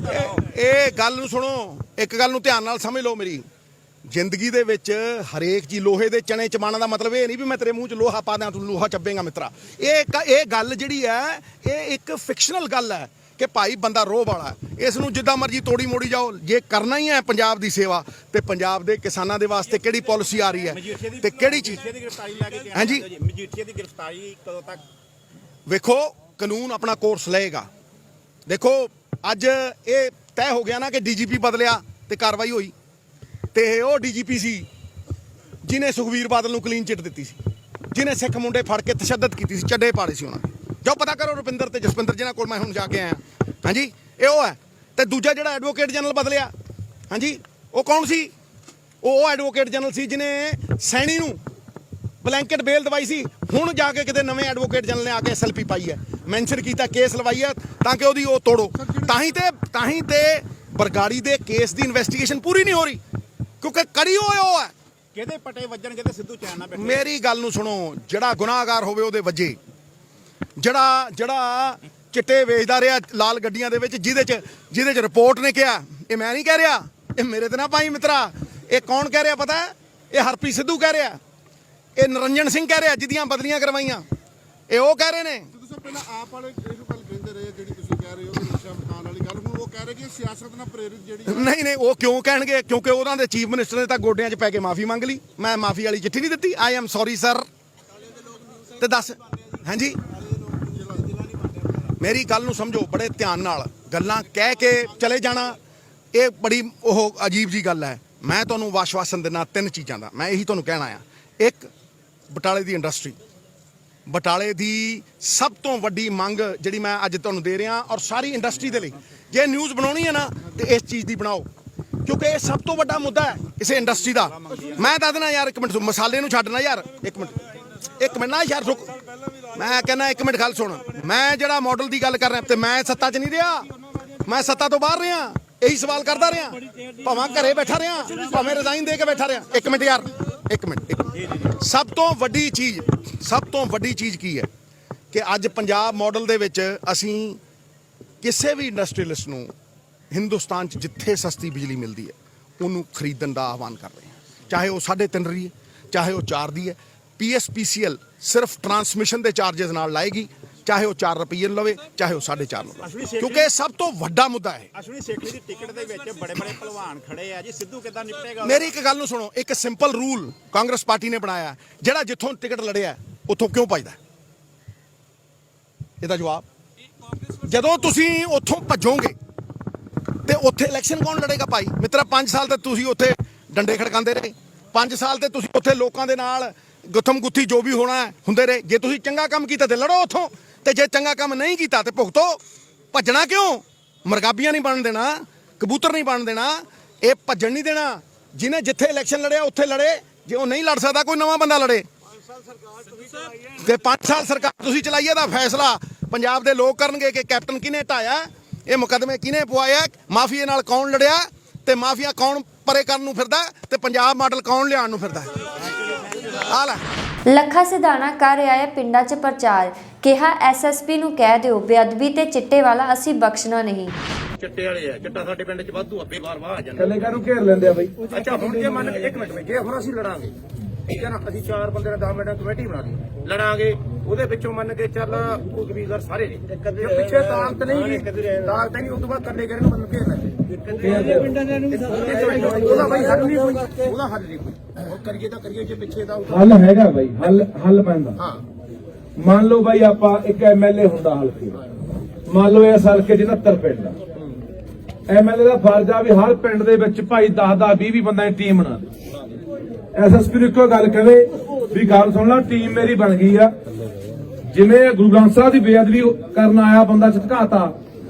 ਇਹ ਗੱਲ ਨੂੰ ਸੁਣੋ, ਇੱਕ ਗੱਲ ਨੂੰ ਧਿਆਨ ਨਾਲ ਸਮਝ ਲਓ। ਮੇਰੀ ਜ਼ਿੰਦਗੀ ਦੇ ਵਿੱਚ ਹਰੇਕ ਚੀਜ਼ ਲੋਹੇ ਦੇ ਚਣੇ ਚਬਾਣਾ ਦਾ ਮਤਲਬ ਇਹ ਨਹੀਂ ਵੀ ਮੈਂ ਤੇਰੇ ਮੂੰਹ 'ਚ ਲੋਹਾ ਪਾ ਦਿਆਂ ਤੂੰ ਲੋਹਾ ਚੱਬੇਗਾ ਮਿੱਤਰਾ। ਇਹ ਗੱਲ ਜਿਹੜੀ ਹੈ ਇਹ ਇੱਕ ਫਿਕਸ਼ਨਲ ਗੱਲ ਹੈ ਕਿ ਭਾਈ ਬੰਦਾ ਰੋਹ ਵਾਲਾ, ਇਸ ਨੂੰ ਜਿੱਦਾਂ ਮਰਜ਼ੀ ਤੋੜੀ ਮੋੜੀ ਜਾਓ। ਜੇ ਕਰਨਾ ਹੀ ਹੈ ਪੰਜਾਬ ਦੀ ਸੇਵਾ ਤੇ ਪੰਜਾਬ ਦੇ ਕਿਸਾਨਾਂ ਦੇ ਵਾਸਤੇ ਕਿਹੜੀ ਪਾਲਿਸੀ ਆ ਰਹੀ ਹੈ ਤੇ ਕਿਹੜੀ ਚੀਜ਼। ਹਾਂਜੀ, ਮਜੀਠੀਆ ਦੀ ਗ੍ਰਿਫਤਾਰੀ ਕਦੋਂ ਤੱਕ? ਵੇਖੋ ਕਾਨੂੰਨ ਆਪਣਾ ਕੋਰਸ ਲਏਗਾ। ਦੇਖੋ ਅੱਜ ਇਹ ਤੈਅ ਹੋ ਗਿਆ ਨਾ ਕਿ DGP ਬਦਲਿਆ ਤੇ ਕਾਰਵਾਈ ਹੋਈ, ਤੇ ਉਹ DGP ਸੀ ਜਿਹਨੇ ਸੁਖਵੀਰ ਬਾਦਲ ਨੂੰ ਕਲੀਨ ਚਿੱਟ ਦਿੱਤੀ ਸੀ, ਜਿਹਨੇ ਸਿੱਖ ਮੁੰਡੇ ਫੜ ਕੇ ਤਸ਼ੱਦਦ ਕੀਤੀ ਸੀ, ਚੱਡੇ ਪਾੜੇ ਸੀ ਉਹਨਾਂ ਨੇ। ਜਾਓ ਪਤਾ ਕਰੋ ਰੁਪਿੰਦਰ ਤੇ ਜਸਪਿੰਦਰ ਜਿਹਨਾਂ ਕੋਲ ਮੈਂ ਹੁਣ ਜਾ ਕੇ ਆਇਆ। ਹਾਂਜੀ, ਇਹ ਉਹ ਹੈ। ਤੇ ਦੂਜਾ ਜਿਹੜਾ ਐਡਵੋਕੇਟ ਜਨਰਲ ਬਦਲਿਆ, ਹਾਂਜੀ, ਉਹ ਕੌਣ ਸੀ? ਉਹ ਐਡਵੋਕੇਟ ਜਨਰਲ ਸੀ ਜਿਹਨੇ ਸੈਣੀ ਨੂੰ ਬਲੈਂਕਟ ਬੇਲ ਦਵਾਈ ਸੀ। ਹੁਣ ਜਾ ਕੇ ਕਿਤੇ ਨਵੇਂ ਐਡਵੋਕੇਟ ਜਨਰਲ ਨੇ ਆ ਕੇ SLP ਪਾਈ ਹੈ, ਮੈਂਸ਼ਨ ਕੀਤਾ, ਕੇਸ ਲਵਾਈ ਹੈ ਤਾਂ ਕਿ ਉਹਦੀ ਉਹ ਤੋੜੋ। ਤਾਂ ਹੀ ਤੇ ਬਰਗਾੜੀ ਦੇ ਕੇਸ ਦੀ ਇਨਵੈਸਟੀਗੇਸ਼ਨ ਪੂਰੀ ਨਹੀਂ ਹੋ ਰਹੀ, ਕਿਉਂਕਿ ਕੜੀ ਉਹ ਹੈ। ਕਿਹਦੇ ਪਟੇ ਵੱਜਣਗੇ ਤੇ ਸਿੱਧੂ ਚੈਨ ਨਾ ਬੈਠੇ? ਮੇਰੀ ਗੱਲ ਨੂੰ ਸੁਣੋ, ਜਿਹੜਾ ਗੁਨਾਹਗਾਰ ਹੋਵੇ ਉਹਦੇ ਵੱਜੇ। ਜਿਹੜਾ ਚਿੱਟੇ ਵੇਚਦਾ ਰਿਹਾ ਲਾਲ ਗੱਡੀਆਂ ਦੇ ਵਿੱਚ, ਜਿਹਦੇ 'ਚ ਰਿਪੋਰਟ ਨੇ ਕਿਹਾ, ਇਹ ਮੈਂ ਨਹੀਂ ਕਹਿ ਰਿਹਾ, ਇਹ ਮੇਰੇ ਤੇ ਨਾ ਪਾਈ ਮਿੱਤਰਾ। ਇਹ ਕੌਣ ਕਹਿ ਰਿਹਾ ਪਤਾ? ਇਹ ਹਰਪ੍ਰੀਤ ਸਿੱਧੂ ਕਹਿ ਰਿਹਾ, ਇਹ ਨਿਰੰਜਨ ਸਿੰਘ ਕਹਿ ਰਿਹਾ, ਜਿਹਦੀਆਂ ਬਦਲੀਆਂ ਕਰਵਾਈਆਂ ਇਹ ਉਹ ਕਹਿ ਰਹੇ ਨੇ। ਤੁਸੀਂ ਪਹਿਲਾਂ ਆਪ ਵਾਲੇ ਇਹ ਗੱਲ ਕਹਿੰਦੇ ਰਹੇ, ਜਿਹੜੀ ਤੁਸੀਂ ਕਹਿ ਰਹੇ ਹੋ ਕਿ ਨਸ਼ਾ ਮਕਾਨ ਵਾਲੀ ਗੱਲ, ਹੁਣ ਉਹ ਕਹਿ ਰਹੇ ਕਿ ਸਿਆਸਤ ਨਾਲ ਪ੍ਰੇਰਿਤ ਜਿਹੜੀ। ਨਹੀਂ, ਉਹ ਕਿਉਂ ਕਹਿਣਗੇ? ਕਿਉਂਕਿ ਉਹਨਾਂ ਦੇ ਚੀਫ ਮਿਨਿਸਟਰ ਨੇ ਤਾਂ ਗੋਡਿਆਂ 'ਚ ਪੈ ਕੇ ਮਾਫੀ ਮੰਗ ਲਈ। ਮੈਂ ਮਾਫੀ ਵਾਲੀ ਚਿੱਠੀ ਨਹੀਂ ਦਿੱਤੀ, ਆਈ ਐਮ ਸੌਰੀ ਸਰ। ਤੇ ਦੱਸ, ਹਾਂਜੀ, ਮੇਰੀ ਗੱਲ ਨੂੰ ਸਮਝੋ ਬੜੇ ਧਿਆਨ ਨਾਲ। ਗੱਲਾਂ ਕਹਿ ਕੇ ਚਲੇ ਜਾਣਾ ਇਹ ਬੜੀ ਉਹ ਅਜੀਬ ਜੀ ਗੱਲ ਹੈ। ਮੈਂ ਤੁਹਾਨੂੰ ਆਸ਼ਵਾਸਨ ਦਿੰਦਾ 3 ਚੀਜ਼ਾਂ ਦਾ, ਮੈਂ ਇਹੀ ਤੁਹਾਨੂੰ ਕਹਿਣਾ ਆ। ਇੱਕ, ਬਟਾਲੇ ਦੀ ਇੰਡਸਟਰੀ, ਬਟਾਲੇ ਦੀ ਸਭ ਤੋਂ ਵੱਡੀ ਮੰਗ ਜਿਹੜੀ ਮੈਂ ਅੱਜ ਤੁਹਾਨੂੰ ਦੇ ਰਿਹਾ, ਔਰ ਸਾਰੀ ਇੰਡਸਟਰੀ ਦੇ ਲਈ ਜੇ ਨਿਊਜ਼ ਬਣਾਉਣੀ ਹੈ ਨਾ ਤੇ ਇਸ ਚੀਜ਼ ਦੀ ਬਣਾਓ, ਕਿਉਂਕਿ ਇਹ ਸਭ ਤੋਂ ਵੱਡਾ ਮੁੱਦਾ ਹੈ ਕਿਸੇ ਇੰਡਸਟਰੀ ਦਾ। ਮੈਂ ਦੱਸ ਦੇਣਾ ਯਾਰ, ਇੱਕ ਮਿੰਟ ਮਸਾਲੇ ਨੂੰ ਛੱਡਣਾ ਯਾਰ, ਇੱਕ ਮਿੰਟ ਨਾ ਯਾਰ ਰੁਕ। ਮੈਂ ਕਹਿੰਦਾ 1 ਮਿੰਟ ਗੱਲ ਸੁਣ। ਮੈਂ ਜਿਹੜਾ ਮਾਡਲ ਦੀ ਗੱਲ ਕਰ ਰਿਹਾ, ਤੇ ਮੈਂ ਸੱਤਾ 'ਚ ਨਹੀਂ ਰਿਹਾ, ਮੈਂ ਸੱਤਾ ਤੋਂ ਬਾਹਰ ਰਿਹਾ, ਇਹੀ ਸਵਾਲ ਕਰਦਾ ਰਿਹਾ, ਭਾਵੇਂ ਘਰੇ ਬੈਠਾ ਰਿਹਾ, ਭਾਵੇਂ ਰਿਜ਼ਾਈਨ ਦੇ ਕੇ ਬੈਠਾ ਰਿਹਾ। 1 ਮਿੰਟ ਯਾਰ, 1 ਮਿੰਟ। ਸਭ ਤੋਂ ਵੱਡੀ ਚੀਜ਼ ਕੀ ਹੈ ਕਿ ਅੱਜ ਪੰਜਾਬ ਮਾਡਲ ਦੇ ਵਿੱਚ ਅਸੀਂ ਕਿਸੇ ਵੀ ਇੰਡਸਟਰੀਅਲਿਸਟ ਨੂੰ ਹਿੰਦੁਸਤਾਨ 'ਚ ਜਿੱਥੇ ਸਸਤੀ ਬਿਜਲੀ ਮਿਲਦੀ ਹੈ ਉਹਨੂੰ ਖਰੀਦਣ ਦਾ ਆਹਵਾਨ ਕਰ ਰਹੇ ਹਾਂ, ਚਾਹੇ ਉਹ 3.5 ਰੁਪਏ, ਚਾਹੇ ਉਹ 4 ਦੀ ਹੈ। PSPCL ਸਿਰਫ ਟਰਾਂਸਮਿਸ਼ਨ ਦੇ ਚਾਰजेस ਨਾਲ ਲਾਏਗੀ, ਚਾਹੇ ਉਹ 4 ਰੁਪਏ ਲਵੇ, ਚਾਹੇ ਉਹ 4.5 ਲਵੇ, ਕਿਉਂਕਿ ਇਹ ਸਭ ਤੋਂ ਵੱਡਾ ਮੁੱਦਾ ਹੈ। ਅਸ਼ਵਨੀ ਸੇਠੀ ਦੀ ਟਿਕਟ ਦੇ ਵਿੱਚ ਬੜੇ ਬੜੇ ਪਹਿਲਵਾਨ ਖੜੇ ਆ ਜੀ, ਸਿੱਧੂ ਕਿੱਦਾਂ ਨਿਪਟੇਗਾ? ਮੇਰੀ ਇੱਕ ਗੱਲ ਨੂੰ ਸੁਣੋ, ਇੱਕ ਸਿੰਪਲ ਰੂਲ ਕਾਂਗਰਸ ਪਾਰਟੀ ਨੇ ਬਣਾਇਆ, ਜਿਹੜਾ ਜਿੱਥੋਂ ਟਿਕਟ ਲੜਿਆ ਉੱਥੋਂ ਕਿਉਂ ਭੱਜਦਾ? ਇਹਦਾ ਜਵਾਬ, ਜਦੋਂ ਤੁਸੀਂ ਉੱਥੋਂ ਭੱਜੋਗੇ ਤੇ ਉੱਥੇ ਇਲੈਕਸ਼ਨ ਕੌਣ ਲੜੇਗਾ ਭਾਈ ਮਿੱਤਰਾ? 5 ਸਾਲ ਤੇ ਤੁਸੀਂ ਉੱਥੇ ਡੰਡੇ ਖੜਕਾਉਂਦੇ ਰਹੇ, 5 ਸਾਲ ਤੇ ਤੁਸੀਂ ਉੱਥੇ ਲੋਕਾਂ ਦੇ ਨਾਲ ਗੁੱਥਮ ਗੁੱਥੀ ਜੋ ਵੀ ਹੋਣਾ ਹੁੰਦੇ ਰਹੇ। ਜੇ ਤੁਸੀਂ ਚੰਗਾ ਕੰਮ ਕੀਤਾ ਤੇ ਲੜੋ ਉੱਥੋਂ, ਤੇ ਜੇ ਚੰਗਾ ਕੰਮ ਨਹੀਂ ਕੀਤਾ ਤੇ ਭੁਗਤੋ। ਭੱਜਣਾ ਕਿਉਂ? ਮਰਗਾਬੀਆਂ ਨਹੀਂ ਬਣ ਦੇਣਾ, ਕਬੂਤਰ ਨਹੀਂ ਬਣ ਦੇਣਾ, ਇਹ ਭੱਜਣ ਨਹੀਂ ਦੇਣਾ। ਜਿਹਨੇ ਜਿੱਥੇ ਇਲੈਕਸ਼ਨ ਲੜਿਆ ਉੱਥੇ ਲੜੇ, ਜੇ ਉਹ ਨਹੀਂ ਲੜ ਸਕਦਾ ਕੋਈ ਨਵਾਂ ਬੰਦਾ ਲੜੇ। ਤੇ 5 ਸਾਲ ਸਰਕਾਰ ਤੁਸੀਂ ਚਲਾਈ ਹੈ, ਦਾ ਫੈਸਲਾ ਪੰਜਾਬ ਦੇ ਲੋਕ ਕਰਨਗੇ ਕਿ ਕੈਪਟਨ ਕਿਹਨੇ ਢਾਇਆ, ਇਹ ਮੁਕੱਦਮੇ ਕਿਹਨੇ ਪਵਾਇਆ, ਮਾਫੀਆ ਨਾਲ ਕੌਣ ਲੜਿਆ, ਤੇ ਮਾਫੀਆ ਕੌਣ ਪਰੇ ਕਰਨ ਨੂੰ ਫਿਰਦਾ, ਤੇ ਪੰਜਾਬ ਮਾਡਲ ਕੌਣ ਲਿਆਉਣ ਨੂੰ ਫਿਰਦਾ। ਆ ਲੈ ਲੱਖਾ ਸਿਧਾਣਾ ਕਰ ਰਿਹਾ ਹੈ ਪਿੰਡਾਂ 'ਚ ਪ੍ਰਚਾਰ, ਕਿਹਾ SSP ਨੂੰ ਕਹਿ ਦਿਓ ਬੇਅਦਬੀ ਤੇ ਚਿੱਟੇ ਵਾਲਾ ਅਸੀਂ ਬਖਸ਼ਣਾ ਨਹੀਂ। ਚਿੱਟੇ ਵਾਲੇ ਆ, ਚਿੱਟਾ ਸਾਡੇ ਪਿੰਡ 'ਚ ਵਾਧੂ ਅੱਗੇ ਬਾਰ-ਬਾਰ ਆ ਜਾਂਦਾ। ਕੱਲੇ ਕਾਹਨੂੰ ਘੇਰ ਲੈਂਦੇ ਆ ਬਾਈ? ਅੱਛਾ ਹੁਣ ਜੇ ਮੰਨ ਕੇ 1 ਮਿੰਟ ਜੇ ਹੁਣ ਅਸੀਂ ਲੜਾਂਗੇ, ਠੀਕ ਹੈ ਨਾ, ਅਸੀਂ 4 ਬੰਦੇ ਨਾਲ 10 ਮਿੰਟ ਕਮੇਟੀ ਬਣਾ ਲਈ, ਲੜਾਂਗੇ, ਉਹਦੇ ਵਿੱਚੋਂ ਮੰਨ ਕੇ ਚੱਲ ਉਹ ਕਬੀਲਦਾਰ ਸਾਰੇ ਨੇ, ਜੇ ਪਿੱਛੇ ਤਾਕਤ ਨਹੀਂ ਗੀ, ਤਾਕਤ ਨਹੀਂ, ਉਸ ਤੋਂ ਬਾਅਦ ਕੱਲੇ ਗਏ ਨੂੰ ਮੰਨ ਕੇ ਉਹਦਾ ਬਾਈ ਹੱਲ ਨਹੀਂ ਕੋਈ, ਉਹਦਾ ਹੱਲ ਨਹੀਂ ਕੋਈ। ਹੁਣ ਕਰੀਏ ਤਾਂ ਕਰੀਏ, ਜੇ ਪਿੱਛੇ ਦਾ ਹੱਲ ਹੈਗਾ ਬਾਈ, ਹੱਲ ਪੈਂਦਾ। ਹਾਂ ਮੰਨ ਲਓ ਬਾਈ ਆਪਾਂ ਇੱਕ MLA ਹੁੰਦਾ ਹਲਕੇ, ਮੰਨ ਲਓ ਇਸ ਹਲਕੇ 'ਚ 69 ਪਿੰਡ ਆ, MLA ਦਾ ਫਰਜ਼ ਆ ਵੀ ਹਰ ਪਿੰਡ ਦੇ ਵਿੱਚ ਭਾਈ 10-10 20 ਬੰਦਾ ਦੀ ਟੀਮ ਬਣਾ ਦੇ। SSP ਨੂੰ ਇੱਕੋ ਗੱਲ ਕਹੇ ਵੀ ਗੱਲ ਸੁਣ ਲਾ, ਟੀਮ ਮੇਰੀ ਬਣ ਗਈ ਆ, ਜਿਵੇਂ ਗੁਰੂ ਗ੍ਰੰਥ ਸਾਹਿਬ ਦੀ ਬੇਅਦਬੀ ਕਰਨ ਆਇਆ ਬੰਦਾ ਝਟਕਾਤਾ,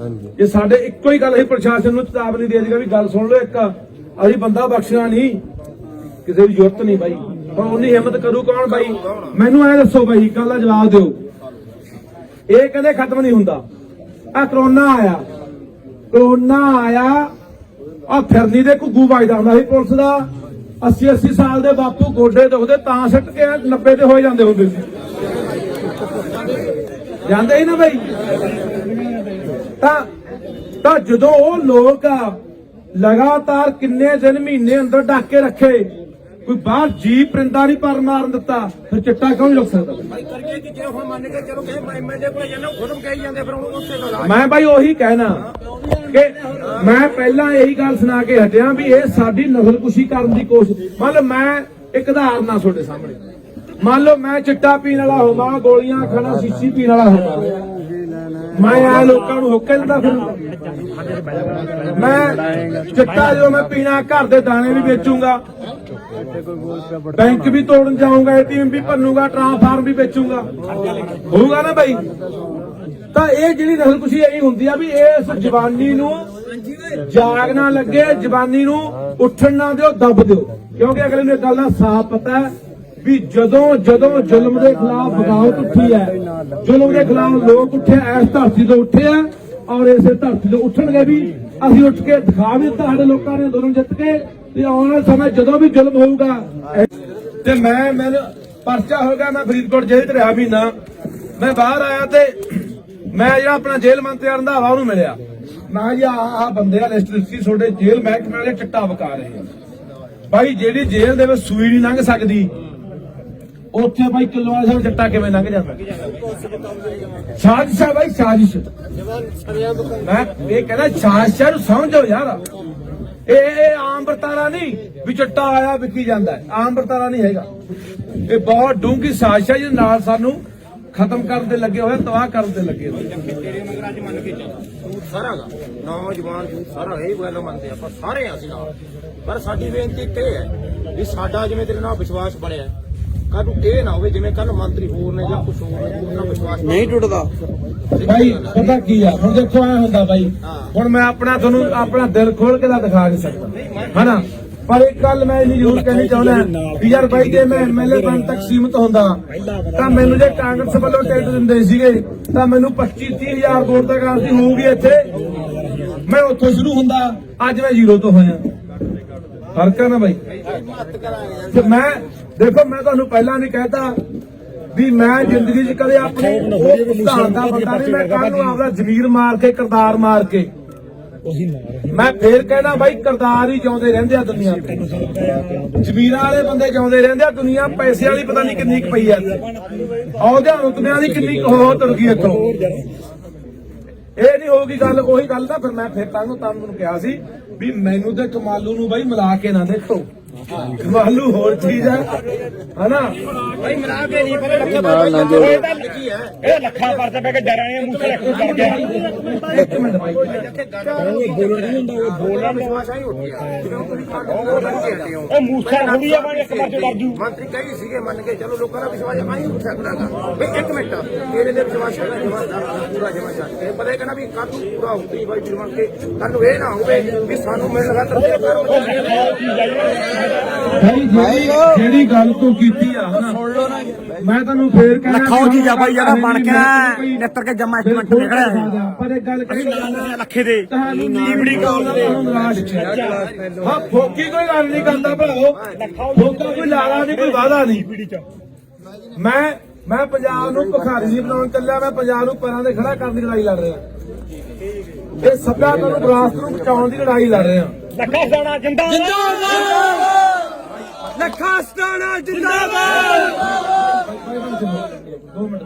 ਇਹ ਸਾਡੇ ਇੱਕੋ ਹੀ ਗੱਲ ਅਸੀਂ ਪ੍ਰਸ਼ਾਸਨ ਨੂੰ ਚੇਤਾਵਨੀ ਦੇ ਦੇਗਾ ਵੀ ਗੱਲ ਸੁਣ ਲਓ, ਇੱਕ ਅਸੀਂ ਬੰਦਾ ਬਖਸ਼ਣਾ ਨਹੀਂ, ਕਿਸੇ ਦੀ ਜ਼ਰੂਰਤ ਨਹੀਂ ਬਾਈ, ਪਰ ਉਹਨੀ ਹਿੰਮਤ ਕਰੂ ਕੌਣ ਬਾਈ? ਮੈਨੂੰ ਐ ਦੱਸੋ ਬਾਈ, ਕੱਲ ਦਾ ਜਵਾਬ ਦਿਓ। ਇਹ ਕਹਿੰਦੇ ਖਤਮ ਨਹੀਂ ਹੁੰਦਾ, ਆ ਕਰੋਨਾ ਆਇਆ, ਆ ਫਿਰਨੀ ਦੇ ਘੁੱਗੂ ਵੱਜਦਾ ਹੁੰਦਾ ਸੀ ਪੁਲਿਸ ਦਾ, 80 ਸਾਲ ਦੇ ਬਾਪੂ ਗੋਡੇ ਦੁਖਦੇ ਤਾਂ ਸਿੱਟ ਕੇ 90 ਤੇ ਹੋ ਜਾਂਦੇ ਹੁੰਦੇ ਸੀ, ਜਾਂਦੇ ਹੀ ਨਾ ਬਾਈ। ਤਾਂ ਜਦੋਂ ਉਹ ਲੋਕ ਲਗਾਤਾਰ ਕਿੰਨੇ ਦਿਨ ਮਹੀਨੇ ਅੰਦਰ ਢੱਕ ਕੇ ਰੱਖੇ, ਕੋਈ ਬਾਹਰ ਜੀ ਪਰਿੰਦਾ ਨਹੀਂ ਪਰ ਮਾਰਨ ਦਿੱਤਾ, ਫਿਰ ਚਿੱਟਾ ਕਿਉਂ ਨਹੀਂ ਰੁਕ ਸਕਦਾ? ਕਰਕੇ ਕਿ ਜੇ ਹੁਣ ਮੰਨ ਕੇ ਚਲੋ ਕਿ MLA ਕੋਲ ਜਾਂਦਾ ਖੁਦਮ ਕਹੀ ਜਾਂਦੇ, ਫਿਰ ਹੁਣ ਉਸੇ ਗੱਲ ਮੈਂ ਬਾਈ ਉਹੀ ਕਹਿਣਾ ਕਿ ਮੈਂ ਪਹਿਲਾਂ ਇਹੀ ਗੱਲ ਸੁਣਾ ਕੇ ਹਟਿਆ ਵੀ ਇਹ ਸਾਡੀ ਨਸਲਕੁਸ਼ੀ ਕਰਨ ਦੀ ਕੋਸ਼ਿਸ਼। ਮੰਨ ਲਓ ਮੈਂ ਇੱਕ ਉਦਾਹਰਨ ਆ ਤੁਹਾਡੇ ਸਾਹਮਣੇ, ਮੰਨ ਲਓ ਮੈਂ ਚਿੱਟਾ ਪੀਣ ਵਾਲਾ ਹੋਵਾਂ, ਗੋਲੀਆਂ ਖਾਣਾ, ਸ਼ੀਸ਼ੀ ਪੀਣ ਵਾਲਾ ਹੋਵਾਂ, ਮੈਂ ਆ ਲੋਕਾਂ ਨੂੰ ਹੁੱਕੇ ਦਿੰਦਾ ਫਿਰ ਮੈਂ ਚਿੱਟਾ ਜਦੋਂ ਮੈਂ ਪੀਣਾ, ਘਰ ਦੇ ਦਾਣੇ ਵੀ ਵੇਚੂੰਗਾ, ਬੈਂਕ ਵੀ ਤੋੜਨ ਜਾਊਂਗਾ, ATM ਵੀ ਭੰਨੂਗਾ, ਟਰਾਂਸਫਾਰਮ ਵੀ ਵੇਚੂੰਗਾ, ਹੋਊਗਾ ਨਾ ਬਾਈ? ਤਾਂ ਇਹ ਜਿਹੜੀ ਨਸਲਕੁਸ਼ੀ ਇਹੀ ਹੁੰਦੀ ਆ ਵੀ ਇਸ ਜਵਾਨੀ ਨੂੰ ਜਾਗਣਾ ਲੱਗੇ, ਜਵਾਨੀ ਨੂੰ ਉੱਠਣ ਨਾ ਦਿਓ, ਦੱਬ ਦਿਓ, ਕਿਉਂਕਿ ਅਗਲੇ ਨੂੰ ਇਹ ਗੱਲ ਦਾ ਸਾਫ਼ ਪਤਾ ਹੈ ਵੀ ਜਦੋਂ ਜ਼ੁਲਮ ਦੇ ਖਿਲਾਫ ਬਗਾਵਤ ਉੱਠੀ ਹੈ, ਜ਼ੁਲਮ ਦੇ ਖਿਲਾਫ ਲੋਕ ਉੱਠੇ, ਇਸ ਧਰਤੀ ਤੋਂ ਉੱਠੇ ਆ, ਔਰ ਇਸੇ ਧਰਤੀ ਤੋਂ ਉੱਠਣਗੇ ਵੀ। ਅਸੀਂ ਉੱਠ ਕੇ ਦਿਖਾ ਵੀ ਦਿੱਤਾ ਸਾਡੇ ਲੋਕਾਂ ਨੇ ਅੰਦੋਲਨ ਜਿੱਤ ਕੇ, ਤੇ ਆਉਣ ਵਾਲੇ ਸਮੇਂ ਜਦੋਂ ਵੀ ਜ਼ੁਲਮ ਹੋਊਗਾ ਤੇ ਮੈਨੂੰ ਪਰਚਾ ਹੋ ਗਿਆ, ਮੈਂ ਫਰੀਦਕੋਟ ਜੇਲ੍ਹ 'ਚ ਰਿਹਾ ਮਹੀਨਾ, ਮੈਂ ਬਾਹਰ ਆਇਆ ਤੇ ਮੈਂ ਜਿਹੜਾ ਆਪਣਾ ਜੇਲ੍ਹ ਮੰਤਰੀ ਰੰਧਾਵਾ ਉਹਨੂੰ ਮਿਲਿਆ, ਮੈਂ ਜੀ ਆਹ ਬੰਦੇ ਆ ਲਿਸਟ ਦਿੱਤੀ ਤੁਹਾਡੇ ਜੇਲ੍ਹ ਮਹਿਕਮੇ ਵਾਲੇ ਚਿੱਟਾ ਵਿਕਾ ਰਹੇ ਆ। ਬਾਈ ਜਿਹੜੀ ਜੇਲ੍ਹ ਦੇ ਵਿੱਚ ਸੂਈ ਨਹੀਂ ਲੰਘ ਸਕਦੀ, ਉੱਥੇ ਬਾਈ ਕਿਲੋ ਵਾਲੇ ਸਾਹਿਬ ਚਿੱਟਾ ਕਿਵੇਂ ਲੰਘ ਜਾਂਦਾ? ਸਾਜ਼ਿਸ਼ ਆ ਬਾਈ, ਸਾਜ਼ਿਸ਼। ਮੈਂ ਇਹ ਕਹਿੰਦਾ ਸਾਜ਼ਿਸ਼ ਨੂੰ ਸਮਝੋ ਯਾਰ, ਇਹ ਆਮ ਵਰਤਾਰਾ ਨਹੀਂ ਵੀ ਚਿੱਟਾ ਆਇਆ ਵਿਕੀ ਜਾਂਦਾ, ਆਮ ਵਰਤਾਰਾ ਨਹੀਂ ਹੈਗਾ, ਇਹ ਬਹੁਤ ਡੂੰਘੀ ਸਾਜ਼ਿਸ਼ ਹੈ ਜਿਹਦੇ ਨਾਲ ਸਾਨੂੰ ਖਤਮ ਕਰਨ ਤੇ ਲੱਗੇ ਹੋਏ, ਤਬਾਹ ਕਰਨ ਤੇ ਲੱਗੇ ਹੋਏ। ਤੇਰੇ ਮਗਰ ਅੱਜ ਮੰਨ ਕੇ ਚੱਲ ਸਾਰਾ ਗਾ ਨੌਜਵਾਨ ਸਾਰਾ ਇਹ ਗੱਲ ਮੰਨਦੇ ਆਪਾਂ ਸਾਰੇ ਅਸੀਂ ਨਾਲ, ਪਰ ਸਾਡੀ ਬੇਨਤੀ ਇਹ ਹੈ ਵੀ ਸਾਡਾ ਜਿਵੇਂ ਤੇਰੇ ਨਾਲ ਵਿਸ਼ਵਾਸ ਬਣਿਆ, ਕੱਲ ਨੂੰ ਇਹ ਨਾ ਹੋਵੇ ਜਿਵੇਂ ਕੱਲ ਮੰਤਰੀ ਹੋਰ ਨੇ ਜਾਂ ਕੁਝ ਹੋਰ ਨੇ, ਉਹਨਾਂ ਵਿਸ਼ਵਾਸ ਨਹੀਂ ਟੁੱਟਦਾ ਬਾਈ। ਪਤਾ ਕੀ ਆ, ਹੁਣ ਦੇਖੋ ਐ ਹੁੰਦਾ ਬਾਈ, ਹੁਣ ਮੈਂ ਤੁਹਾਨੂੰ ਆਪਣਾ ਦਿਲ ਖੋਲ ਕੇ ਤਾਂ ਦਿਖਾ ਨਹੀਂ ਸਕਦਾ ਹਨਾ, ਪਰ ਇੱਕ ਗੱਲ ਮੈਂ ਇਹ ਜ਼ਰੂਰ ਕਹਿਣੀ ਚਾਹੁੰਦਾ ਵੀ ਯਾਰ ਬਾਈ, ਜੇ ਮੈਂ MLA ਬਣ ਤੱਕ ਸੀਮਿਤ ਹੁੰਦਾ ਤਾਂ ਮੈਨੂੰ ਜੇ ਕਾਂਗਰਸ ਵੱਲੋਂ ਟਿਕਟ ਦਿੰਦੇ ਸੀਗੇ ਤਾਂ ਮੈਨੂੰ 25-30 ਹਜ਼ਾਰ ਵੋਟ ਦਾ ਗਾਰੰਟੀ ਹੋਊਗੀ ਇੱਥੇ, ਮੈਂ ਉੱਥੋਂ ਸ਼ੁਰੂ ਹੁੰਦਾ, ਅੱਜ ਮੈਂ 0 ਤੋਂ ਹੋਇਆ। ਫਰਕ ਹੈ ਨਾ ਬਾਈ? ਤੇ ਮੈਂ ਦੇਖੋ, ਮੈਂ ਤੁਹਾਨੂੰ ਪਹਿਲਾਂ ਵੀ ਕਹਿਤਾ ਵੀ ਮੈਂ ਜ਼ਿੰਦਗੀ 'ਚ ਕਦੇ ਆਪਣੇ ਭੁਗਤਾਨ ਦਾ ਬੰਦਾ ਨਹੀਂ, ਮੈਂ ਕੱਲ ਨੂੰ ਆਪਦਾ ਜ਼ਮੀਰ ਮਾਰ ਕੇ, ਕਿਰਦਾਰ ਮਾਰ ਕੇ ਮੈਂ ਫੇਰ ਕਹਿਣਾ ਬਾਈ ਕਰਤਾਰ ਹੀ ਜਿਉਂਦੇ ਰਹਿੰਦੇ ਆ ਦੁਨੀਆ ਤੇ, ਜ਼ਮੀਰਾਂ ਵਾਲੇ ਬੰਦੇ ਜਿਉਂਦੇ ਰਹਿੰਦੇ ਆ, ਦੁਨੀਆ ਪੈਸੇ ਵਾਲੀ ਪਤਾ ਨਹੀਂ ਕਿੰਨੀ ਕੁ ਪਈ ਆ, ਅਹੁਦਿਆਂ ਰੁਤਬਿਆਂ ਦੀ ਕਿੰਨੀ ਕੁ ਹੋ ਤੁਰ ਗਈ ਇੱਥੋਂ। ਇਹ ਨਹੀਂ ਹੋਊਗੀ ਗੱਲ, ਉਹੀ ਗੱਲ ਤਾਂ ਫਿਰ ਮੈਂ ਫਿਰ ਤੁਹਾਨੂੰ ਕਿਹਾ ਸੀ ਵੀ ਮੈਨੂੰ ਤੇ ਕਮਾਲੂ ਨੂੰ ਬਾਈ ਮਿਲਾ ਕੇ ਨਾ ਦੇਖੋ, ਕਮਾਲੂ ਹੋਰ ਚੀਜ਼ ਹੈ ਹਨਾ ਭਾਈ ਮਿਲਾ ਕੇ ਨਹੀਂ ਪਰ ਲੱਖਾਂ ਲਿਖੀ ਹੈ, ਇਹ ਲੱਖਾਂ ਪਰਚਾ ਪੈ ਕੇ ਡਰਾਂ ਨੇ ਮੂੰਹ ਤੇ ਰੱਖੋ ਕਰ ਗਿਆ। ਇੱਕ ਮਿੰਟ ਬਾਈ ਬੋਲਣਾ ਵਿਸ਼ਵਾਸ ਆਈ ਉੱਠ ਗਿਆ, ਜਿਵੇਂ ਤੁਸੀਂ ਉਹ ਮੂਸਾ ਥੋੜੀ ਆ ਇੱਕ ਵਾਰ ਡਰ ਜੂ। ਮੰਤਰੀ ਕਹੀ ਸੀਗੇ ਮੰਨ ਕੇ ਚਲੋ, ਲੋਕਾਂ ਦਾ ਵਿਸ਼ਵਾਸ ਆਈ ਉੱਠ ਸਕਦਾਗਾ ਵੀ ਇੱਕ ਮਿੰਟ ਤੇਰੇ ਦੇ ਵਿਸ਼ਵਾਸ ਹੈਗਾ ਪੂਰਾ ਜਮਾ ਚੱਲ ਇਹ ਪਤਾ ਕਹਿੰਦਾ ਵੀ ਕੱਲ ਨੂੰ ਪੂਰਾ ਹੁੰਦੀ ਬਾਈ ਜੀ ਬਣ ਕੇ, ਕੱਲ ਨੂੰ ਇਹ ਨਾ ਹੋਵੇ ਵੀ ਸਾਨੂੰ ਮਿਲ ਲਗਾ ਤੇਰੇ ਜਿਹੜੀ ਗੱਲ ਤੂੰ ਕੀਤੀ ਆ ਨਾ, ਮੈਂ ਤੁਹਾਨੂੰ ਫੇਰ ਕਹਿਣਾ ਲੱਖਾਂ ਚੀਜ਼ਾਂ ਬਾਈ ਜਿਹੜਾ ਬਣ ਕੇ ਨਿੱਤਰ ਕੇ ਜਮਾ ਇੱਕ ਮਿੰਟ ਨਿਕਲਿਆ ਹੈ। ਪਰ ਇਹ ਗੱਲ ਕਰੀ ਲੱਖੇ ਦੇ ਈਬੜੀ ਕਾਲ ਹਾਂ ਫੋਕੀ ਕੋਈ ਗੱਲ ਨਹੀਂ ਕਰਦਾ ਭਰਾਓ, ਫੋਕਾ ਕੋਈ ਲਾਲਾ ਨਹੀਂ, ਕੋਈ ਵਾਦਾ ਨਹੀਂ। ਮੈਂ ਪੰਜਾਬ ਨੂੰ ਭਿਖਾਰੀ ਨਹੀਂ ਬਣਾਉਣ ਚੱਲਿਆ, ਮੈਂ ਪੰਜਾਬ ਨੂੰ ਪੈਰਾਂ ਦੇ ਖੜਾ ਕਰਨ ਦੀ ਲੜਾਈ ਲੜ ਰਿਹਾ, ਇਹ ਸੱਭਿਆਚਾਰ ਨੂੰ ਵਿਰਾਸਤ ਨੂੰ ਬਚਾਉਣ ਦੀ ਲੜਾਈ ਲੜ ਰਿਹਾ। ਲੱਖਾਂ ਸਟਾਣਾ ਜਿੰਦਾਬਾਦ, ਲੱਖਾਂ ਸਟਾਣਾ ਜਿੰਦਾਬਾਦ। 2 ਮਿੰਟ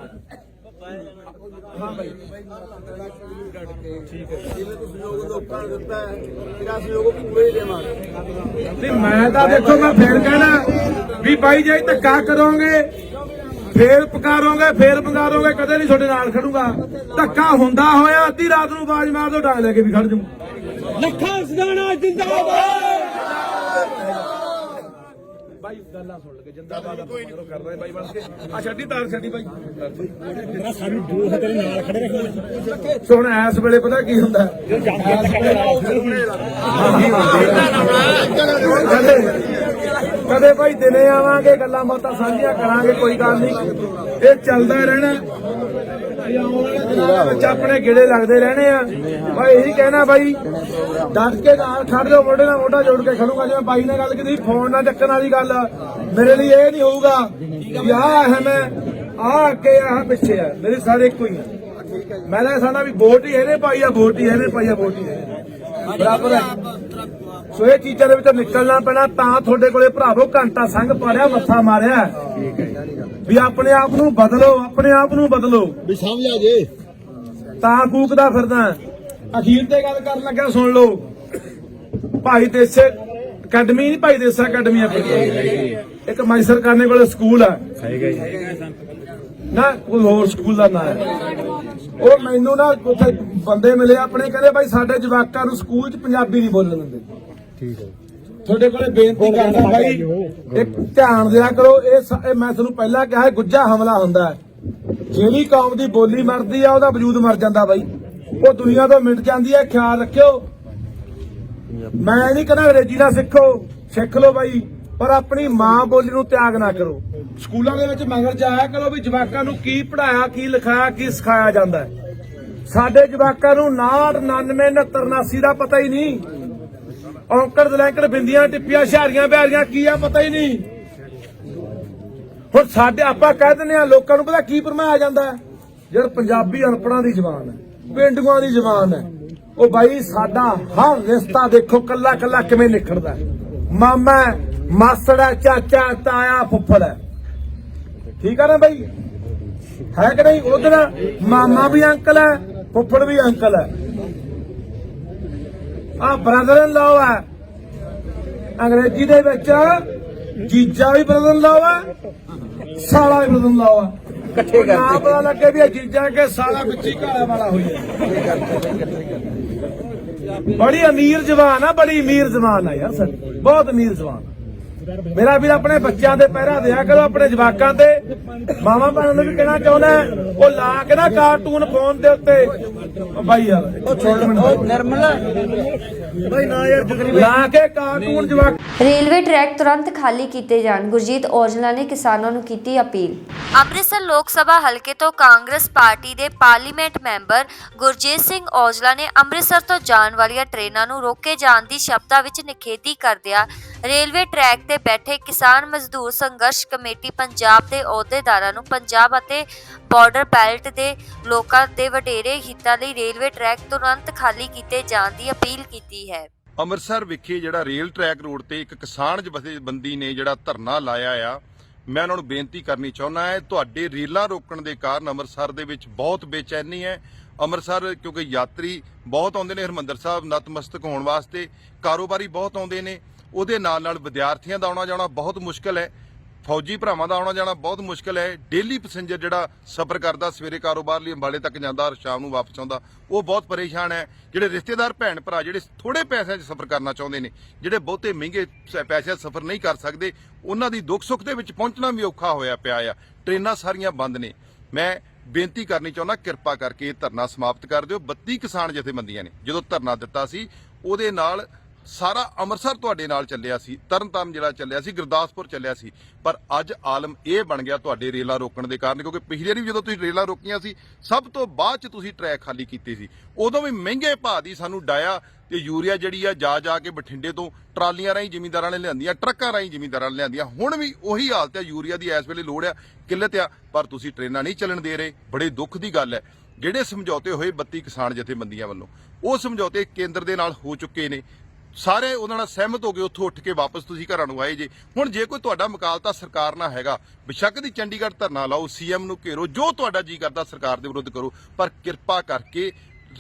ਨਹੀਂ ਮੈਂ ਤਾਂ ਦੇਖੋ ਮੈਂ ਫੇਰ ਕਹਿਣਾ ਵੀ ਬਾਈ ਜੇ ਧੱਕਾ ਕਰੋਗੇ ਫੇਰ ਪਕਾਰੋਗੇ ਫੇਰ ਪੰਗਾਰੋਗੇ, ਕਦੇ ਨਹੀਂ ਤੁਹਾਡੇ ਨਾਲ ਖੜੂਗਾ। ਧੱਕਾ ਹੁੰਦਾ ਹੋਇਆ ਅੱਧੀ ਰਾਤ ਨੂੰ ਆਵਾਜ਼ ਮਾਰ ਦੋ, ਡਾਂਗ ਲੈ ਕੇ ਵੀ ਖੜ ਜਾਊ। ਲੱਖਾਂ ਸਟਾਣਾ ਜਿੰਦਾਬਾਦ। ਬਾਈ ਗੱਲਾਂ ਸੁਣ ਲਗੇ ਜਿੰਦਾਬਾਦ ਕਰ ਰਹੇ ਬਾਈ ਬਣ ਕੇ ਆ ਛੱਡੀ ਤਾਰ ਛੱਡੀ ਬਾਈ ਸਾਨੂੰ ਦੋ ਤੇਰੇ ਨਾਲ ਖੜੇ ਰੱਖੋ। ਸੁਣ ਇਸ ਵੇਲੇ ਪਤਾ ਕੀ ਹੁੰਦਾ, ਕਦੇ ਭਾਈ ਦਿਨੇ ਆਵਾਂਗੇ ਗੱਲਾਂ ਬਾਤਾਂ ਸਾਂਝੀਆਂ ਕਰਾਂਗੇ, ਕੋਈ ਗੱਲ ਨਹੀਂ, ਇਹ ਚੱਲਦਾ ਰਹਿਣਾ। ਇਹ ਆਉਣ ਵਾਲੇ ਦਿਨਾਂ ਵਿੱਚ ਆਪਣੇ ਗੇੜੇ ਲੱਗਦੇ ਰਹਿਣੇ ਆ। ਮੈਂ ਇਹੀ ਕਹਿਣਾ ਬਾਈ ਡਟ ਕੇ ਨਾਲ ਖੜ ਜਾਓ, ਮੋਢੇ ਨਾਲ ਮੋਢਾ ਜੋੜ ਕੇ ਖੜੂਗਾ। ਜਿਵੇਂ ਬਾਈ ਨੇ ਗੱਲ ਕੀਤੀ ਫੋਨ ਨਾਲ ਚੱਕਣ ਵਾਲੀ ਗੱਲ, ਮੇਰੇ ਲਈ ਇਹ ਨਹੀਂ ਹੋਊਗਾ ਵੀ ਆਹ ਹੈ ਮੈਂ ਆਹ ਅੱਗੇ ਆਹ ਪਿੱਛੇ ਆ, ਮੇਰੇ ਸਾਰੇ ਇੱਕੋ ਹੀ ਆ। ਮੈਂ ਤਾਂ ਸਾਡਾ ਵੀ ਵੋਟ ਹੀ ਇਹਨੇ ਪਾਈ ਆ, ਵੋਟ ਹੀ ਇਹਨੇ ਪਾਈ ਆ, ਵੋਟ ਹੀ ਬਰਾਬਰ ਹੈ। ਸੋ ਇਹ ਚੀਜ਼ਾਂ ਦੇ ਵਿੱਚੋਂ ਨਿਕਲਣਾ ਪੈਣਾ, ਤਾਂ ਤੁਹਾਡੇ ਕੋਲੇ ਭਰਾਵੋ ਘੰਟਾ ਸੰਘ ਪਾੜਿਆ, ਮੱਥਾ ਮਾਰਿਆ ਵੀ ਆਪਣੇ ਆਪ ਨੂੰ ਬਦਲੋ, ਆਪਣੇ ਆਪ ਨੂੰ ਬਦਲੋ ਵੀ ਸਮਝ ਆ ਜੇ ਤਾਂ ਕੂਕਦਾ ਫਿਰਦਾ। ਅਖੀਰ ਤੇ ਗੱਲ ਕਰਨ ਲੱਗਾ ਸੁਣ ਲਓ, ਭਾਈ ਦੇਸੇ ਅਕੈਡਮੀ ਨਹੀਂ, ਭਾਈ ਦੇਸਾ ਅਕੈਡਮੀ ਇੱਕ ਮਾਈ ਸਰਕਾਰਨੇ ਕੋਲ ਸਕੂਲ ਆ ਨਾ, ਕੋਈ ਹੋਰ ਸਕੂਲ ਦਾ ਨਾਂ ਹੈ। ਉਹ ਮੈਨੂੰ ਨਾ ਉੱਥੇ ਬੰਦੇ ਮਿਲੇ ਆਪਣੇ, ਕਹਿੰਦੇ ਭਾਈ ਸਾਡੇ ਜਵਾਕਾਂ ਨੂੰ ਸਕੂਲ 'ਚ ਪੰਜਾਬੀ ਨਹੀਂ ਬੋਲਣ ਦਿੰਦੇ। ਠੀਕ ਹੈ, ਤੁਹਾਡੇ ਕੋਲੇ ਬੇਨਤੀ ਕਰਦਾ ਬਾਈ ਇੱਕ ਧਿਆਨ ਦਿਆ ਕਰੋ। ਇਹ ਮੈਂ ਤੁਹਾਨੂੰ ਪਹਿਲਾਂ ਕਿਹਾ ਗੁੱਜਾ ਹਮਲਾ ਹੁੰਦਾ ਹੈ, ਜਿਹੜੀ ਕੌਮ ਦੀ ਬੋਲੀ ਮਰਦੀ ਆ ਉਹਦਾ ਵਜੂਦ ਮਰ ਜਾਂਦਾ ਬਾਈ, ਉਹ ਦੁਨੀਆ ਤੋਂ ਮਿਟ ਜਾਂਦੀ ਹੈ। ਖਿਆਲ ਰੱਖਿਓ, ਮੈਂ ਨਹੀਂ ਕਹਿੰਦਾ ਅੰਗਰੇਜ਼ੀ ਨਾ ਸਿੱਖੋ, ਸਿੱਖ ਲਓ ਬਾਈ, ਪਰ ਆਪਣੀ ਮਾਂ ਬੋਲੀ ਨੂੰ ਤਿਆਗ ਨਾ ਕਰੋ। ਸਕੂਲਾਂ ਦੇ ਵਿੱਚ ਮਗਰ ਜਾਇਆ ਕਰੋ ਵੀ ਜਵਾਕਾਂ ਨੂੰ ਕੀ ਪੜਾਇਆ, ਕੀ ਲਿਖਾਇਆ, ਕੀ ਸਿਖਾਇਆ ਜਾਂਦਾ ਹੈ। ਸਾਡੇ ਜਵਾਕਾਂ ਨੂੰ 59 99 69 89 ਦਾ ਪਤਾ ਹੀ ਨਹੀਂ, ਔਂਕੜ ਦਲੈਂਕੜ ਬਿੰਦੀਆਂ ਟਿੱਪੀਆਂ ਹੁਸ਼ਿਆਰੀਆਂ ਬਿਹਾਰੀਆਂ ਕੀ ਆ ਪਤਾ ਹੀ ਨਹੀਂ। ਹੁਣ ਸਾਡੇ ਆਪਾਂ ਕਹਿ ਦਿੰਦੇ ਆ, ਲੋਕਾਂ ਨੂੰ ਪਤਾ ਕੀ ਭਰਮਾਇਆ ਜਾਂਦਾ ਹੈ, ਯਾਰ ਪੰਜਾਬੀ ਅਨਪੜਾਂ ਦੀ ਜ਼ਬਾਨ ਹੈ, ਪੇਂਡੂਆਂ ਦੀ ਜ਼ਬਾਨ ਹੈ। ਉਹ ਬਾਈ ਸਾਡਾ ਹਰ ਰਿਸ਼ਤਾ ਦੇਖੋ ਕੱਲਾ ਕੱਲਾ ਕਿਵੇਂ ਨਿਖੜਦਾ, ਮਾਮਾ ਮਾਸੜਾ ਚਾਚਾ ਤਾਇਆ ਫੁੱਫੜ ਹੈ, ਠੀਕ ਹੈ ਨਾ ਬਾਈ, ਹੈ ਕਿ ਨਹੀਂ? ਉਧਰ ਮਾਮਾ ਵੀ ਅੰਕਲ ਹੈ, ਫੁੱਫੜ ਵੀ ਅੰਕਲ ਹੈ, ਆ ਬ੍ਰਦਰ ਇਨ ਲਾਅ ਹੈ। ਅੰਗਰੇਜ਼ੀ ਦੇ ਵਿੱਚ ਜੀਜਾ ਵੀ ਬ੍ਰਦਰ ਇਨ ਲਾਅ ਹੈ, ਸਾਲਾ ਵੀ ਬ੍ਰਦਰ ਇਨ ਲਾਅ ਹੈ। ਇਕੱਠੇ ਕਰਦੇ ਨਾ ਪਤਾ ਲੱਗੇ ਵੀ ਇਹ ਜੀਜਾ ਕੇ ਸਾਲਾ ਵਿੱਚ ਹੀ ਘਾਲਾ ਵਾਲਾ ਹੋਈ ਹੈ। ਬੜੀ ਅਮੀਰ ਜ਼ਬਾਨ ਆ, ਬੜੀ ਅਮੀਰ ਜ਼ਬਾਨ ਆ ਯਾਰ ਸਾਡੀ, ਬਹੁਤ ਅਮੀਰ ਜ਼ਬਾਨ। ਮੇਰਾ ਵੀਰ ਆਪਣੇ ਬੱਚਿਆਂ ਦੇ ਪਹਿਰਾ ਦਿਆ ਕਰੋ, ਆਪਣੇ ਜਵਾਕਾਂ ਤੇ। ਮਾਵਾਂ ਭੈਣਾਂ ਨੂੰ ਵੀ ਕਹਿਣਾ ਚਾਹੁੰਦਾ, ਉਹ ਲਾ ਕੇ ਨਾ ਕਾਰਟੂਨ ਫੋਨ ਦੇ ਉੱਤੇ ਬਾਈ ਯਾਰ ਲਾ ਕੇ ਕਾਰਟੂਨ ਜਵਾਕ। ਰੇਲਵੇ ਟਰੈਕ ਤੁਰੰਤ ਖਾਲੀ ਕੀਤੇ ਜਾਣ, ਗੁਰਜੀਤ ਔਜਲਾ ਨੇ ਕਿਸਾਨਾਂ ਨੂੰ ਕੀਤੀ ਅਪੀਲ। ਅੰਮ੍ਰਿਤਸਰ ਲੋਕ ਸਭਾ ਹਲਕੇ ਤੋਂ ਕਾਂਗਰਸ ਪਾਰਟੀ ਦੇ ਪਾਰਲੀਮੈਂਟ ਮੈਂਬਰ ਗੁਰਜੀਤ ਸਿੰਘ ਔਜਲਾ ਨੇ ਅੰਮ੍ਰਿਤਸਰ ਤੋਂ ਜਾਣ ਵਾਲੀਆਂ ਟ੍ਰੇਨਾਂ ਨੂੰ ਰੋਕੇ ਜਾਣ ਦੀ ਸ਼ਬਦਾਂ ਵਿੱਚ ਨਿਖੇਧੀ ਕਰਦਿਆਂ ਰੇਲਵੇ ਟਰੈਕ ਤੇ ਬੈਠੇ ਕਿਸਾਨ ਮਜ਼ਦੂਰ ਸੰਘਰਸ਼ ਕਮੇਟੀ ਪੰਜਾਬ ਦੇ ਅਹੁਦੇਦਾਰਾਂ ਨੂੰ ਪੰਜਾਬ ਅਤੇ ਬਾਰਡਰ ਬੈਲਟ ਦੇ ਲੋਕਾਂ ਦੇ ਵਡੇਰੇ ਹਿੱਤਾਂ ਲਈ ਰੇਲਵੇ ਟਰੈਕ ਤੁਰੰਤ ਖਾਲੀ ਕੀਤੇ ਜਾਣ ਦੀ ਅਪੀਲ ਕੀਤੀ ਹੈ। ਅੰਮ੍ਰਿਤਸਰ ਵਿਖੇ ਜਿਹੜਾ ਰੇਲ ਟਰੈਕ ਰੋਡ ਤੇ ਇੱਕ ਕਿਸਾਨ ਜਥੇਬੰਦੀ ਨੇ ਜਿਹੜਾ ਧਰਨਾ ਲਾਇਆ ਆ, ਮੈਂ ਉਹਨਾਂ ਨੂੰ ਬੇਨਤੀ ਕਰਨੀ ਚਾਹੁੰਦਾ ਹੈ, ਤੁਹਾਡੇ ਰੇਲਾਂ ਰੋਕਣ ਦੇ ਕਾਰਨ ਅੰਮ੍ਰਿਤਸਰ ਦੇ ਵਿੱਚ ਬਹੁਤ ਬੇਚੈਨੀ ਹੈ। ਅੰਮ੍ਰਿਤਸਰ ਕਿਉਂਕਿ ਯਾਤਰੀ ਬਹੁਤ ਆਉਂਦੇ ਨੇ ਹਰਿਮੰਦਰ ਸਾਹਿਬ ਨਤਮਸਤਕ ਹੋਣ ਵਾਸਤੇ, ਕਾਰੋਬਾਰੀ ਬਹੁਤ ਆਉਂਦੇ ਨੇ, ਉਹਦੇ ਨਾਲ ਵਿਦਿਆਰਥੀਆਂ ਦਾ ਆਉਣਾ ਜਾਣਾ ਬਹੁਤ ਮੁਸ਼ਕਲ ਹੈ, ਫੌਜੀ ਭਰਾਵਾਂ ਦਾ ਆਉਣਾ ਜਾਣਾ ਬਹੁਤ ਮੁਸ਼ਕਲ ਹੈ। ਡੇਲੀ ਪੈਸੇਂਜਰ ਜਿਹੜਾ ਸਫ਼ਰ ਕਰਦਾ ਸਵੇਰੇ ਕਾਰੋਬਾਰ ਲਈ ਅੰਬਾਲੇ ਤੱਕ ਜਾਂਦਾ ਔਰ ਸ਼ਾਮ ਨੂੰ ਵਾਪਸ ਆਉਂਦਾ, ਉਹ ਬਹੁਤ ਪਰੇਸ਼ਾਨ ਹੈ। ਜਿਹੜੇ ਰਿਸ਼ਤੇਦਾਰ ਭੈਣ ਭਰਾ ਜਿਹੜੇ ਥੋੜੇ ਪੈਸਿਆਂ 'ਚ ਸਫ਼ਰ ਕਰਨਾ ਚਾਹੁੰਦੇ ਨੇ, ਜਿਹੜੇ ਬਹੁਤੇ ਮਹਿੰਗੇ ਪੈਸਿਆਂ 'ਚ ਸਫ਼ਰ ਨਹੀਂ ਕਰ ਸਕਦੇ, ਉਹਨਾਂ ਦੀ ਦੁੱਖ ਸੁੱਖ ਦੇ ਵਿੱਚ ਪਹੁੰਚਣਾ ਵੀ ਔਖਾ ਹੋਇਆ ਪਿਆ ਆ। ਟ੍ਰੇਨਾਂ ਸਾਰੀਆਂ ਬੰਦ ਨੇ। ਮੈਂ ਬੇਨਤੀ ਕਰਨੀ ਚਾਹੁੰਦਾ, ਕਿਰਪਾ ਕਰਕੇ ਇਹ ਧਰਨਾ ਸਮਾਪਤ ਕਰ ਦਿਓ। 32 ਕਿਸਾਨ ਜਥੇਬੰਦੀਆਂ ਨੇ ਜਦੋਂ ਧਰਨਾ ਦਿੱਤਾ ਸੀ, ਉਹਦੇ ਨਾਲ ਸਾਰਾ ਅੰਮ੍ਰਿਤਸਰ ਤੁਹਾਡੇ ਨਾਲ ਚੱਲਿਆ ਸੀ, ਤਰਨਤਾਰਨ ਜ਼ਿਲ੍ਹਾ ਚੱਲਿਆ ਸੀ, ਗੁਰਦਾਸਪੁਰ ਚੱਲਿਆ ਸੀ, ਪਰ ਅੱਜ ਆਲਮ ਇਹ ਬਣ ਗਿਆ ਤੁਹਾਡੇ ਰੇਲਾਂ ਰੋਕਣ ਦੇ ਕਾਰਨ। ਕਿਉਂਕਿ ਪਿਛਲੇ ਵਾਰੀ ਜਦੋਂ ਤੁਸੀਂ ਰੇਲਾਂ ਰੋਕੀਆਂ ਸੀ, ਸਭ ਤੋਂ ਬਾਅਦ ਚ ਤੁਸੀਂ ਟਰੈਕ ਖਾਲੀ ਕੀਤੇ ਸੀ, ਉਦੋਂ ਵੀ ਮਹਿੰਗੇ ਭਾਅ ਦੀ ਸਾਨੂੰ ਡਾਇਆ ਤੇ ਯੂਰੀਆ ਜਿਹੜੀ ਆ ਜਾ ਕੇ ਬਠਿੰਡੇ ਤੋਂ ਟਰਾਲੀਆਂ ਰਾਹੀਂ ਜ਼ਿਮੀਂਦਾਰਾਂ ਨੇ ਲਿਆਂਦੀਆਂ, ਟਰੱਕਾਂ ਰਾਹੀਂ ਜ਼ਿਮੀਂਦਾਰਾਂ ਨੇ ਲਿਆਂਦੀਆਂ। ਹੁਣ ਵੀ ਉਹੀ ਹਾਲਤ ਹੈ, ਯੂਰੀਆ ਦੀ ਇਸ ਵੇਲੇ ਲੋੜ ਆ, ਕਿੱਲਤ ਆ, ਪਰ ਤੁਸੀਂ ਟ੍ਰੇਨਾਂ ਨਹੀਂ ਚੱਲਣ ਦੇ ਰਹੇ। ਬੜੇ ਦੁੱਖ ਦੀ ਗੱਲ ਹੈ। ਜਿਹੜੇ ਸਮਝੌਤੇ ਹੋਏ 32 ਕਿਸਾਨ ਜਥੇਬੰਦੀਆਂ ਵੱਲੋਂ, ਉਹ ਸਮਝੌਤੇ ਕੇਂਦਰ ਦੇ ਨਾਲ ਹੋ ਚੁੱਕੇ ਨੇ, ਸਾਰੇ ਉਹਨਾਂ ਨਾਲ ਸਹਿਮਤ ਹੋ ਗਏ, ਉੱਥੋਂ ਉੱਠ ਕੇ ਵਾਪਸ ਤੁਸੀਂ ਘਰਾਂ ਨੂੰ ਆਏ ਜੇ। ਹੁਣ ਜੇ ਕੋਈ ਤੁਹਾਡਾ ਮੁਕਾਲਤਾ ਸਰਕਾਰ ਨਾਲ ਹੈਗਾ, ਬੇਸ਼ੱਕ ਦੀ ਚੰਡੀਗੜ੍ਹ ਧਰਨਾ ਲਾਓ, ਸੀਐਮ ਨੂੰ ਘੇਰੋ, ਜੋ ਤੁਹਾਡਾ ਜੀ ਕਰਦਾ ਸਰਕਾਰ ਦੇ ਵਿਰੁੱਧ ਕਰੋ, ਪਰ ਕਿਰਪਾ ਕਰਕੇ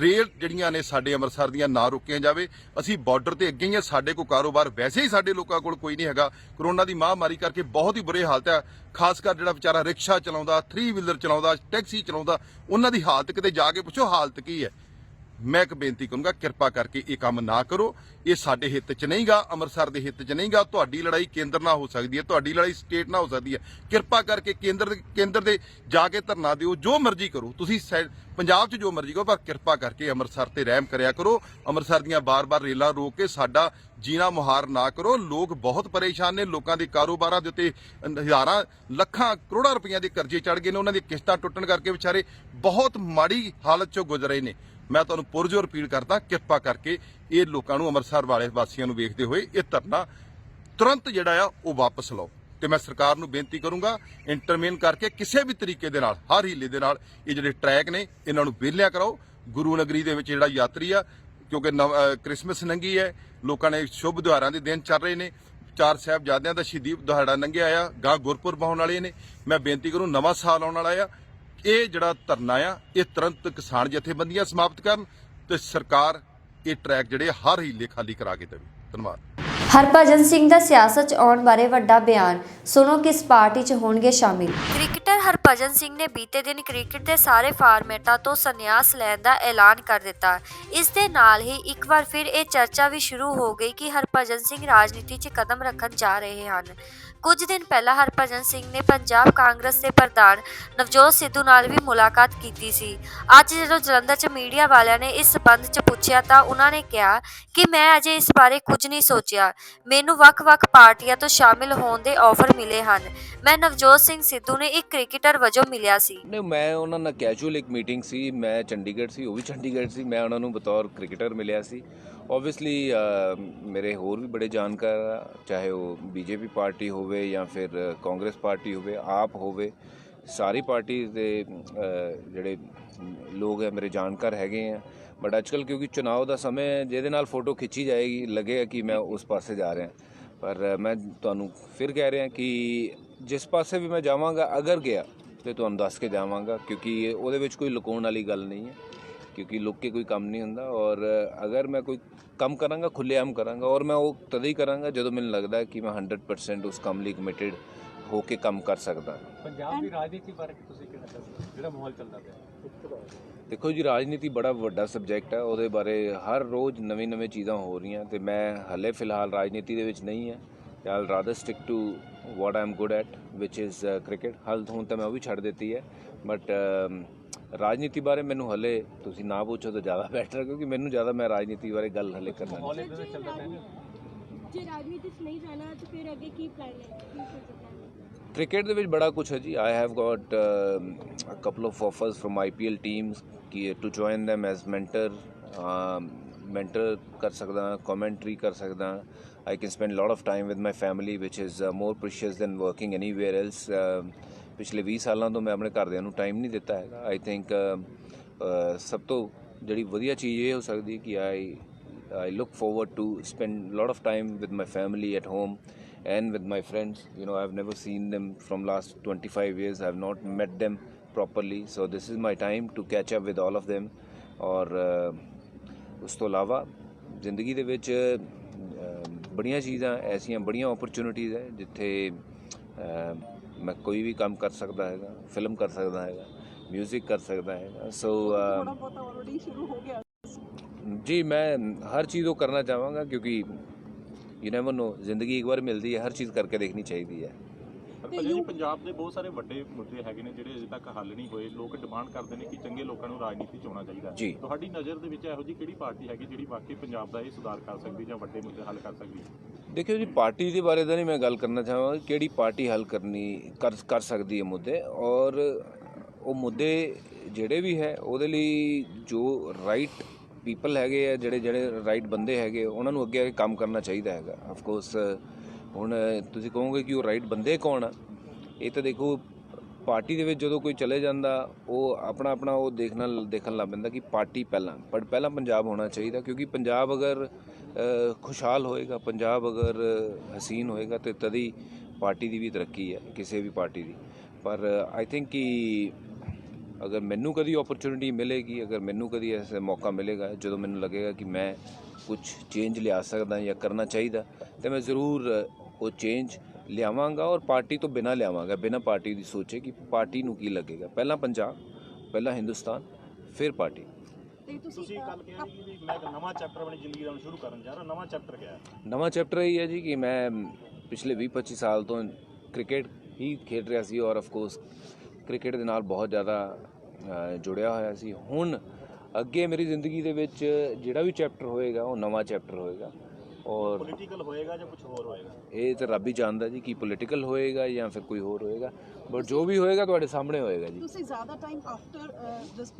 ਰੇਲ ਜਿਹੜੀਆਂ ਨੇ ਸਾਡੇ ਅੰਮ੍ਰਿਤਸਰ ਦੀਆਂ ਨਾ ਰੋਕੀਆਂ ਜਾਵੇ। ਅਸੀਂ ਬਾਰਡਰ ਤੇ ਅੱਗੇ ਹੀ ਆ, ਸਾਡੇ ਕੋਲ ਕਾਰੋਬਾਰ ਵੈਸੇ ਹੀ ਸਾਡੇ ਲੋਕਾਂ ਕੋਲ ਕੋਈ ਨਹੀਂ ਹੈਗਾ। ਕਰੋਨਾ ਦੀ ਮਹਾਮਾਰੀ ਕਰਕੇ ਬਹੁਤ ਹੀ ਬੁਰੇ ਹਾਲਤ ਹੈ, ਖਾਸ ਕਰ ਜਿਹੜਾ ਵਿਚਾਰਾ ਰਿਕਸ਼ਾ ਚਲਾਉਂਦਾ, 3 ਵੀਲਰ ਚਲਾਉਂਦਾ, ਟੈਕਸੀ ਚਲਾਉਂਦਾ, ਉਹਨਾਂ ਦੀ ਹਾਲਤ ਕਿਤੇ ਜਾ ਕੇ ਪੁੱਛੋ ਹਾਲਤ ਕੀ ਹੈ। ਮੈਂ ਇੱਕ ਬੇਨਤੀ ਕਰੂੰਗਾ, ਕਿਰਪਾ ਕਰਕੇ ਇਹ ਕੰਮ ਨਾ ਕਰੋ। ਇਹ ਸਾਡੇ ਹਿੱਤ 'ਚ ਨਹੀਂਗਾ, ਅੰਮ੍ਰਿਤਸਰ ਦੇ ਹਿੱਤ 'ਚ ਨਹੀਂਗਾ। ਤੁਹਾਡੀ ਲੜਾਈ ਕੇਂਦਰ ਨਾਲ ਹੋ ਸਕਦੀ ਹੈ, ਤੁਹਾਡੀ ਲੜਾਈ ਸਟੇਟ ਨਾਲ ਹੋ ਸਕਦੀ ਹੈ। ਕਿਰਪਾ ਕਰਕੇ ਕੇਂਦਰ ਦੇ ਜਾ ਕੇ ਧਰਨਾ ਦਿਓ, ਜੋ ਮਰਜ਼ੀ ਕਰੋ ਤੁਸੀਂ, ਪੰਜਾਬ 'ਚ ਜੋ ਮਰਜ਼ੀ ਕਰੋ, ਪਰ ਕਿਰਪਾ ਕਰਕੇ ਅੰਮ੍ਰਿਤਸਰ ਤੇ ਰਹਿਮ ਕਰਿਆ ਕਰੋ। ਅੰਮ੍ਰਿਤਸਰ ਦੀਆਂ ਬਾਰ-ਬਾਰ ਰੇਲਾਂ ਰੋਕ ਕੇ ਸਾਡਾ ਜੀਣਾ ਮੁਹਾਰ ਨਾ ਕਰੋ। ਲੋਕ ਬਹੁਤ ਪਰੇਸ਼ਾਨ ਨੇ, ਲੋਕਾਂ ਦੇ ਕਾਰੋਬਾਰਾਂ ਦੇ ਉੱਤੇ ਹਜ਼ਾਰਾਂ ਲੱਖਾਂ ਕਰੋੜਾਂ ਰੁਪਈਆਂ ਦੇ ਕਰਜ਼ੇ ਚੜ ਗਏ ਨੇ, ਉਹਨਾਂ ਦੀਆਂ ਕਿਸ਼ਤਾਂ ਟੁੱਟਣ ਕਰਕੇ ਵਿਚਾਰੇ ਬਹੁਤ ਮਾੜੀ ਹਾਲਤ 'ਚੋਂ ਗੁਜ਼ਰ ਰਹੇ ਨੇ। ਮੈਂ ਤੁਹਾਨੂੰ ਪੁਰਜ਼ੋਰ ਅਪੀਲ ਕਰਦਾ, ਕਿਰਪਾ ਕਰਕੇ ਇਹ ਲੋਕਾਂ ਨੂੰ, ਅੰਮ੍ਰਿਤਸਰ ਵਾਲੇ ਵਾਸੀਆਂ ਨੂੰ ਵੇਖਦੇ ਹੋਏ ਇਹ ਧਰਨਾ ਤੁਰੰਤ ਜਿਹੜਾ ਆ ਉਹ ਵਾਪਸ ਲਓ। ਤੇ ਮੈਂ ਸਰਕਾਰ ਨੂੰ ਬੇਨਤੀ ਕਰੂੰਗਾ, ਇੰਟਰਮੇਨ ਕਰਕੇ ਕਿਸੇ ਵੀ ਤਰੀਕੇ ਦੇ ਨਾਲ, ਹਰ ਹੀਲੇ ਦੇ ਨਾਲ ਇਹ ਜਿਹੜੇ ਟਰੈਕ ਨੇ ਇਹਨਾਂ ਨੂੰ ਵਿਹਲਿਆ ਕਰਾਓ। ਗੁਰੂ ਨਗਰੀ ਦੇ ਵਿੱਚ ਜਿਹੜਾ ਯਾਤਰੀ ਆ, ਕਿਉਂਕਿ ਕ੍ਰਿਸਮਸ ਲੰਘੀ ਹੈ, ਲੋਕਾਂ ਨੇ ਸ਼ੁਭ ਦਿਹਾੜਾਂ ਦੇ ਦਿਨ ਚੱਲ ਰਹੇ ਨੇ, 4 ਸਾਹਿਬਜ਼ਾਦਿਆਂ ਦਾ ਸ਼ਹੀਦੀ ਦਿਹਾੜਾ ਲੰਘਿਆ ਆ, ਗਾਂ ਗੁਰਪੁਰਬ ਆਉਣ ਵਾਲੇ ਨੇ। ਮੈਂ ਬੇਨਤੀ ਕਰੂੰ, ਨਵਾਂ ਸਾਲ ਆਉਣ ਵਾਲਾ ਆ, ਇਹ ਜਿਹੜਾ ਧਰਨਾ ਆ ਇਹ ਤੁਰੰਤ ਕਿਸਾਨ ਜਥੇਬੰਦੀਆਂ ਸਮਾਪਤ ਕਰਨ ਤੇ ਸਰਕਾਰ ਇਹ ਟਰੈਕ ਜਿਹੜੇ ਹਰ ਹੀਲੇ ਖਾਲੀ ਕਰਾ ਕੇ ਦੇਵੇ। ਧੰਨਵਾਦ। ਹਰਭਜਨ ਸਿੰਘ ਦਾ ਸਿਆਸਤ 'ਚ ਆਉਣ ਬਾਰੇ ਵੱਡਾ ਬਿਆਨ, ਸੁਣੋ ਕਿਸ ਪਾਰਟੀ 'ਚ ਹੋਣਗੇ ਸ਼ਾਮਿਲ। ਕ੍ਰਿਕਟਰ ਹਰਭਜਨ ਸਿੰਘ ਨੇ ਬੀਤੇ ਦਿਨ ਕ੍ਰਿਕਟ ਦੇ ਸਾਰੇ ਫਾਰਮੈਟਾਂ ਤੋਂ ਸੰਨਿਆਸ ਲੈਣ ਦਾ ਐਲਾਨ ਕਰ ਦਿੱਤਾ। ਇਸ ਦੇ ਨਾਲ ਹੀ ਇੱਕ ਵਾਰ ਫਿਰ ਇਹ ਚਰਚਾ ਵੀ ਸ਼ੁਰੂ ਹੋ ਗਈ ਕਿ ਹਰਭਜਨ ਸਿੰਘ ਰਾਜਨੀਤੀ 'ਚ ਕਦਮ ਰੱਖਣ ਜਾ ਰਹੇ ਹਨ। ਕੁਝ ਦਿਨ ਪਹਿਲਾਂ ਹਰਭਜਨ ਸਿੰਘ ਨੇ ਪੰਜਾਬ ਕਾਂਗਰਸ ਦੇ ਪ੍ਰਧਾਨ ਨਵਜੋਤ ਸਿੱਧੂ ਨਾਲ ਵੀ ਮੁਲਾਕਾਤ ਕੀਤੀ ਸੀ। ਅੱਜ ਜਦੋਂ ਜਲੰਧਰ 'ਚ ਮੀਡੀਆ ਵਾਲਿਆਂ ਨੇ ਇਸ ਸਬੰਧ 'ਚ ਪੁੱਛਿਆ ਤਾਂ ਉਹਨਾਂ ਨੇ ਕਿਹਾ ਕਿ ਮੈਂ ਅਜੇ ਇਸ ਬਾਰੇ ਕੁਝ ਨਹੀਂ ਸੋਚਿਆ, ਮੈਨੂੰ ਵੱਖ-ਵੱਖ ਪਾਰਟੀਆਂ ਤੋਂ ਸ਼ਾਮਿਲ ਹੋਣ ਦੇ ਆਫਰ ਮਿਲੇ ਹਨ। ਮੈਂ ਨਵਜੋਤ ਸਿੰਘ ਸਿੱਧੂ ਨੇ ਇੱਕ ਕ੍ਰਿਕਟਰ ਵਜੋਂ ਮਿਲਿਆ ਸੀ। ਨਹੀਂ, ਮੈਂ ਉਹਨਾਂ ਨਾਲ ਕੈਜੂਅਲ ਇੱਕ ਮੀਟਿੰਗ ਸੀ, ਮੈਂ ਚੰਡੀਗੜ੍ਹ ਸੀ, ਉਹ ਵੀ ਚੰਡੀਗੜ੍ਹ ਸੀ, ਮੈਂ ਉਹਨਾਂ ਨੂੰ ਬਤੌਰ ਕ੍ਰਿਕਟਰ ਮਿਲਿਆ ਸੀ। ਓਬਵੀਅਸਲੀ ਮੇਰੇ ਹੋਰ ਵੀ ਬੜੇ ਜਾਣਕਾਰ ਆ, ਚਾਹੇ ਉਹ ਬੀਜੇਪੀ ਪਾਰਟੀ ਹੋਵੇ ਜਾਂ ਫਿਰ ਕਾਂਗਰਸ ਪਾਰਟੀ ਹੋਵੇ, ਆਪ ਹੋਵੇ, ਸਾਰੀ ਪਾਰਟੀ ਦੇ ਜਿਹੜੇ ਲੋਕ ਹੈ ਮੇਰੇ ਜਾਣਕਾਰ ਹੈਗੇ ਆ। ਬਟ ਅੱਜ ਕੱਲ੍ਹ ਕਿਉਂਕਿ ਚੁਣਾਵ ਦਾ ਸਮੇਂ, ਜਿਹਦੇ ਨਾਲ ਫੋਟੋ ਖਿੱਚੀ ਜਾਏਗੀ ਲੱਗੇਗਾ ਕਿ ਮੈਂ ਉਸ ਪਾਸੇ ਜਾ ਰਿਹਾ, ਪਰ ਮੈਂ ਤੁਹਾਨੂੰ ਫਿਰ ਕਹਿ ਰਿਹਾ ਕਿ ਜਿਸ ਪਾਸੇ ਵੀ ਮੈਂ ਜਾਵਾਂਗਾ, ਅਗਰ ਗਿਆ ਤੇ ਤੁਹਾਨੂੰ ਦੱਸ ਕੇ ਜਾਵਾਂਗਾ, ਕਿਉਂਕਿ ਉਹਦੇ ਵਿੱਚ ਕੋਈ ਲੁਕਾਉਣ ਵਾਲੀ ਗੱਲ ਨਹੀਂ ਹੈ, ਕਿਉਂਕਿ ਲੁਕ ਕੇ ਕੋਈ ਕੰਮ ਨਹੀਂ ਹੁੰਦਾ। ਔਰ ਅਗਰ ਮੈਂ ਕੋਈ ਕੰਮ ਕਰਾਂਗਾ, ਖੁੱਲ੍ਹੇਆਮ ਕਰਾਂਗਾ, ਔਰ ਮੈਂ ਉਹ ਤਦ ਹੀ ਕਰਾਂਗਾ ਜਦੋਂ ਮੈਨੂੰ ਲੱਗਦਾ ਕਿ ਮੈਂ 100% ਉਸ ਕੰਮ ਲਈ ਕਮਿਟਡ ਹੋ ਕੇ ਕੰਮ ਕਰ ਸਕਦਾ। ਪੰਜਾਬ ਦੀ ਰਾਜਨੀਤੀ ਬਾਰੇ ਤੁਸੀਂ ਕਿਹੜਾ ਦੱਸੋ, ਜਿਹੜਾ ਮਾਹੌਲ ਚੱਲਦਾ ਪਿਆ? ਦੇਖੋ ਜੀ, ਰਾਜਨੀਤੀ ਬੜਾ ਵੱਡਾ ਸਬਜੈਕਟ ਹੈ, ਉਹਦੇ ਬਾਰੇ ਹਰ ਰੋਜ਼ ਨਵੀਂ ਚੀਜ਼ਾਂ ਹੋ ਰਹੀਆਂ, ਤੇ ਮੈਂ ਹਲੇ ਫਿਲਹਾਲ ਰਾਜਨੀਤੀ ਦੇ ਵਿੱਚ ਨਹੀਂ ਹੈ। I'll rather stick to what I'm good at, which is cricket। ਹਾਲ ਹੁਣ ਤਾਂ ਮੈਂ ਉਹ ਵੀ ਛੱਡ ਦਿੱਤੀ ਹੈ, ਬਟ ਰਾਜਨੀਤੀ ਬਾਰੇ ਮੈਨੂੰ ਹਲੇ ਤੁਸੀਂ ਨਾ ਪੁੱਛੋ ਤਾਂ ਜ਼ਿਆਦਾ ਬੈਟਰ, ਕਿਉਂਕਿ ਮੈਨੂੰ ਜ਼ਿਆਦਾ, ਮੈਂ ਰਾਜਨੀਤੀ ਬਾਰੇ ਗੱਲ ਹਲੇ ਕਰਨਾ ਨਹੀਂ। ਜੇ ਰਾਜਨੀਤੀ 'ਚ ਨਹੀਂ ਜਾਣਾ ਤਾਂ ਫਿਰ ਅੱਗੇ ਕੀ ਪਲਾਨ ਹੈ? ਕ੍ਰਿਕਟ ਦੇ ਵਿੱਚ ਬੜਾ ਕੁਛ ਹੈ ਜੀ। I have got a couple of offers from IPL teams to join them as mentor। Mentor ਕਰ ਸਕਦਾ, ਕਮੈਂਟਰੀ ਕਰ ਸਕਦਾ। I can spend lot of time with my family which is more precious than working anywhere else. ਪਿਛਲੇ 20 ਸਾਲਾਂ ਤੋਂ ਮੈਂ ਆਪਣੇ ਘਰਦਿਆਂ ਨੂੰ ਟਾਈਮ ਨਹੀਂ ਦਿੱਤਾ ਹੈਗਾ। ਆਈ ਥਿੰਕ ਸਭ ਤੋਂ ਜਿਹੜੀ ਵਧੀਆ ਚੀਜ਼ ਇਹ ਹੋ ਸਕਦੀ ਕਿ I look forward to spend a lot of time with my family at home and with my friends. You know, I've never seen them from last 25 years. I've not met them properly. So this is my time to catch up with all of them. ਔਰ ਉਸ ਤੋਂ ਇਲਾਵਾ ਜ਼ਿੰਦਗੀ ਦੇ ਵਿੱਚ ਬੜੀਆਂ ਚੀਜ਼ਾਂ ਐਸੀਆਂ, ਬੜੀਆਂ ਓਪਰਚੁਨਿਟੀਜ਼ ਹੈ ਜਿੱਥੇ ਮੈਂ ਕੋਈ ਵੀ ਕੰਮ ਕਰ ਸਕਦਾ ਹੈਗਾ, ਫਿਲਮ ਕਰ ਸਕਦਾ ਹੈਗਾ, ਮਿਊਜ਼ਿਕ ਕਰ ਸਕਦਾ ਹੈਗਾ। ਸੋ ਜੀ ਮੈਂ ਹਰ ਚੀਜ਼ ਉਹ ਕਰਨਾ ਚਾਹਾਂਗਾ ਕਿਉਂਕਿ ਯੂ ਨੈਵਰ ਨੋ, ਜ਼ਿੰਦਗੀ ਇੱਕ ਵਾਰ ਮਿਲਦੀ ਹੈ, ਹਰ ਚੀਜ਼ ਕਰਕੇ ਦੇਖਣੀ ਚਾਹੀਦੀ ਹੈ। ਪੰਜਾਬ ਦੇ ਬਹੁਤ ਸਾਰੇ ਵੱਡੇ ਮੁੱਦੇ ਹੈਗੇ ਨੇ ਜਿਹੜੇ ਅਜੇ ਤੱਕ ਹੱਲ ਨਹੀਂ ਹੋਏ। ਲੋਕ ਡਿਮਾਂਡ ਕਰਦੇ ਨੇ ਕਿ ਚੰਗੇ ਲੋਕਾਂ ਨੂੰ ਰਾਜਨੀਤੀ 'ਚ ਆਉਣਾ ਚਾਹੀਦਾ। ਜੀ, ਤੁਹਾਡੀ ਨਜ਼ਰ ਦੇ ਵਿੱਚ ਇਹੋ ਜਿਹੀ ਕਿਹੜੀ ਪਾਰਟੀ ਹੈਗੀ ਜਿਹੜੀ ਵਾਕਈ ਪੰਜਾਬ ਦਾ ਇਹ ਸੁਧਾਰ ਕਰ ਸਕਦੀ ਜਾਂ ਵੱਡੇ ਮੁੱਦੇ ਹੱਲ ਕਰ ਸਕਦੀ? ਦੇਖਿਓ ਜੀ, ਪਾਰਟੀ ਦੇ ਬਾਰੇ ਤਾਂ ਨਹੀਂ ਮੈਂ ਗੱਲ ਕਰਨਾ ਚਾਹਾਂਗਾ ਕਿਹੜੀ ਪਾਰਟੀ ਹੱਲ ਕਰ ਸਕਦੀ ਹੈ ਮੁੱਦੇ, ਔਰ ਉਹ ਮੁੱਦੇ ਜਿਹੜੇ ਵੀ ਹੈ ਉਹਦੇ ਲਈ ਜੋ ਰਾਈਟ ਪੀਪਲ ਹੈਗੇ ਆ, ਜਿਹੜੇ ਰਾਈਟ ਬੰਦੇ ਹੈਗੇ, ਉਹਨਾਂ ਨੂੰ ਅੱਗੇ ਆ ਕੇ ਕੰਮ ਕਰਨਾ ਚਾਹੀਦਾ ਹੈਗਾ। ਆਫਕੋਰਸ ਹੁਣ ਤੁਸੀਂ ਕਹੋਗੇ ਕਿ ਉਹ ਰਾਈਟ ਬੰਦੇ ਕੌਣ ਆ, ਇਹ ਤਾਂ ਦੇਖੋ ਪਾਰਟੀ ਦੇ ਵਿੱਚ ਜਦੋਂ ਕੋਈ ਚਲੇ ਜਾਂਦਾ ਉਹ ਆਪਣਾ ਉਹ ਦੇਖਣ ਲੱਗ ਪੈਂਦਾ ਕਿ ਪਾਰਟੀ ਪਹਿਲਾਂ ਪੰਜਾਬ ਹੋਣਾ ਚਾਹੀਦਾ, ਕਿਉਂਕਿ ਪੰਜਾਬ ਅਗਰ ਖੁਸ਼ਹਾਲ ਹੋਏਗਾ, ਪੰਜਾਬ ਅਗਰ ਹਸੀਨ ਹੋਏਗਾ ਤੇ ਤਦੀ ਪਾਰਟੀ ਦੀ ਵੀ ਤਰੱਕੀ ਹੈ, ਕਿਸੇ ਵੀ ਪਾਰਟੀ ਦੀ। ਪਰ ਆਈ ਥਿੰਕ ਕਿ ਅਗਰ ਮੈਨੂੰ ਕਦੀ ਓਪਰਚੁਨਿਟੀ ਮਿਲੇਗੀ, ਅਗਰ ਮੈਨੂੰ ਕਦੀ ਐਸਾ ਮੌਕਾ ਮਿਲੇਗਾ ਜਦੋਂ ਮੈਨੂੰ ਲੱਗੇਗਾ ਕਿ ਮੈਂ ਕੁਝ ਚੇਂਜ ਲਿਆ ਸਕਦਾ ਜਾਂ ਕਰਨਾ ਚਾਹੀਦਾ, ਤਾਂ ਮੈਂ ਜ਼ਰੂਰ ਉਹ ਚੇਂਜ ਲਿਆਵਾਂਗਾ। ਔਰ ਪਾਰਟੀ ਤੋਂ ਬਿਨਾਂ ਲਿਆਵਾਂਗਾ, ਬਿਨਾਂ ਪਾਰਟੀ ਦੀ ਸੋਚੇ ਕਿ ਪਾਰਟੀ ਨੂੰ ਕੀ ਲੱਗੇਗਾ। ਪਹਿਲਾਂ ਪੰਜਾਬ, ਪਹਿਲਾਂ ਹਿੰਦੁਸਤਾਨ, ਫਿਰ ਪਾਰਟੀ। ਤੁਸੀਂ ਕੱਲ ਕਿਹਾ ਕਿ ਮੈਂ ਇੱਕ ਨਵਾਂ ਚੈਪਟਰ ਆਪਣੀ ਜ਼ਿੰਦਗੀ ਦਾ ਸ਼ੁਰੂ ਕਰਨ ਜਾ ਰਿਹਾ। ਨਵਾਂ ਚੈਪਟਰ ਕਿਹਾ? ਨਵਾਂ ਚੈਪਟਰ ਇਹ ਹੈ ਜੀ ਕਿ ਮੈਂ ਪਿਛਲੇ 20-25 ਸਾਲ ਤੋਂ ਕ੍ਰਿਕਟ ਹੀ ਖੇਡ ਰਿਹਾ ਸੀ, ਔਰ ਆਫਕੋਰਸ ਕ੍ਰਿਕਟ ਦੇ ਨਾਲ ਬਹੁਤ ਜ਼ਿਆਦਾ ਜੁੜਿਆ ਹੋਇਆ ਸੀ। ਹੁਣ ਅੱਗੇ ਮੇਰੀ ਜ਼ਿੰਦਗੀ ਦੇ ਵਿੱਚ ਜਿਹੜਾ ਵੀ ਚੈਪਟਰ ਹੋਏਗਾ ਉਹ ਨਵਾਂ ਚੈਪਟਰ ਹੋਏਗਾ। ਔਰ ਪੋਲੀਟੀਕਲ ਹੋਏਗਾ ਜਾਂ ਕੁਝ ਹੋਰ ਹੋਏਗਾ, ਇਹ ਤਾਂ ਰੱਬ ਹੀ ਜਾਣਦਾ ਜੀ, ਕਿ ਪੋਲੀਟੀਕਲ ਹੋਏਗਾ ਜਾਂ ਫਿਰ ਕੋਈ ਹੋਰ ਹੋਏਗਾ, ਬਟ ਜੋ ਵੀ ਹੋਏਗਾ ਤੁਹਾਡੇ ਸਾਹਮਣੇ ਹੋਏਗਾ ਜੀ। ਤੁਸੀਂ ਜ਼ਿਆਦਾ ਟਾਈਮ ਆਫਟਰ ਦਿਸ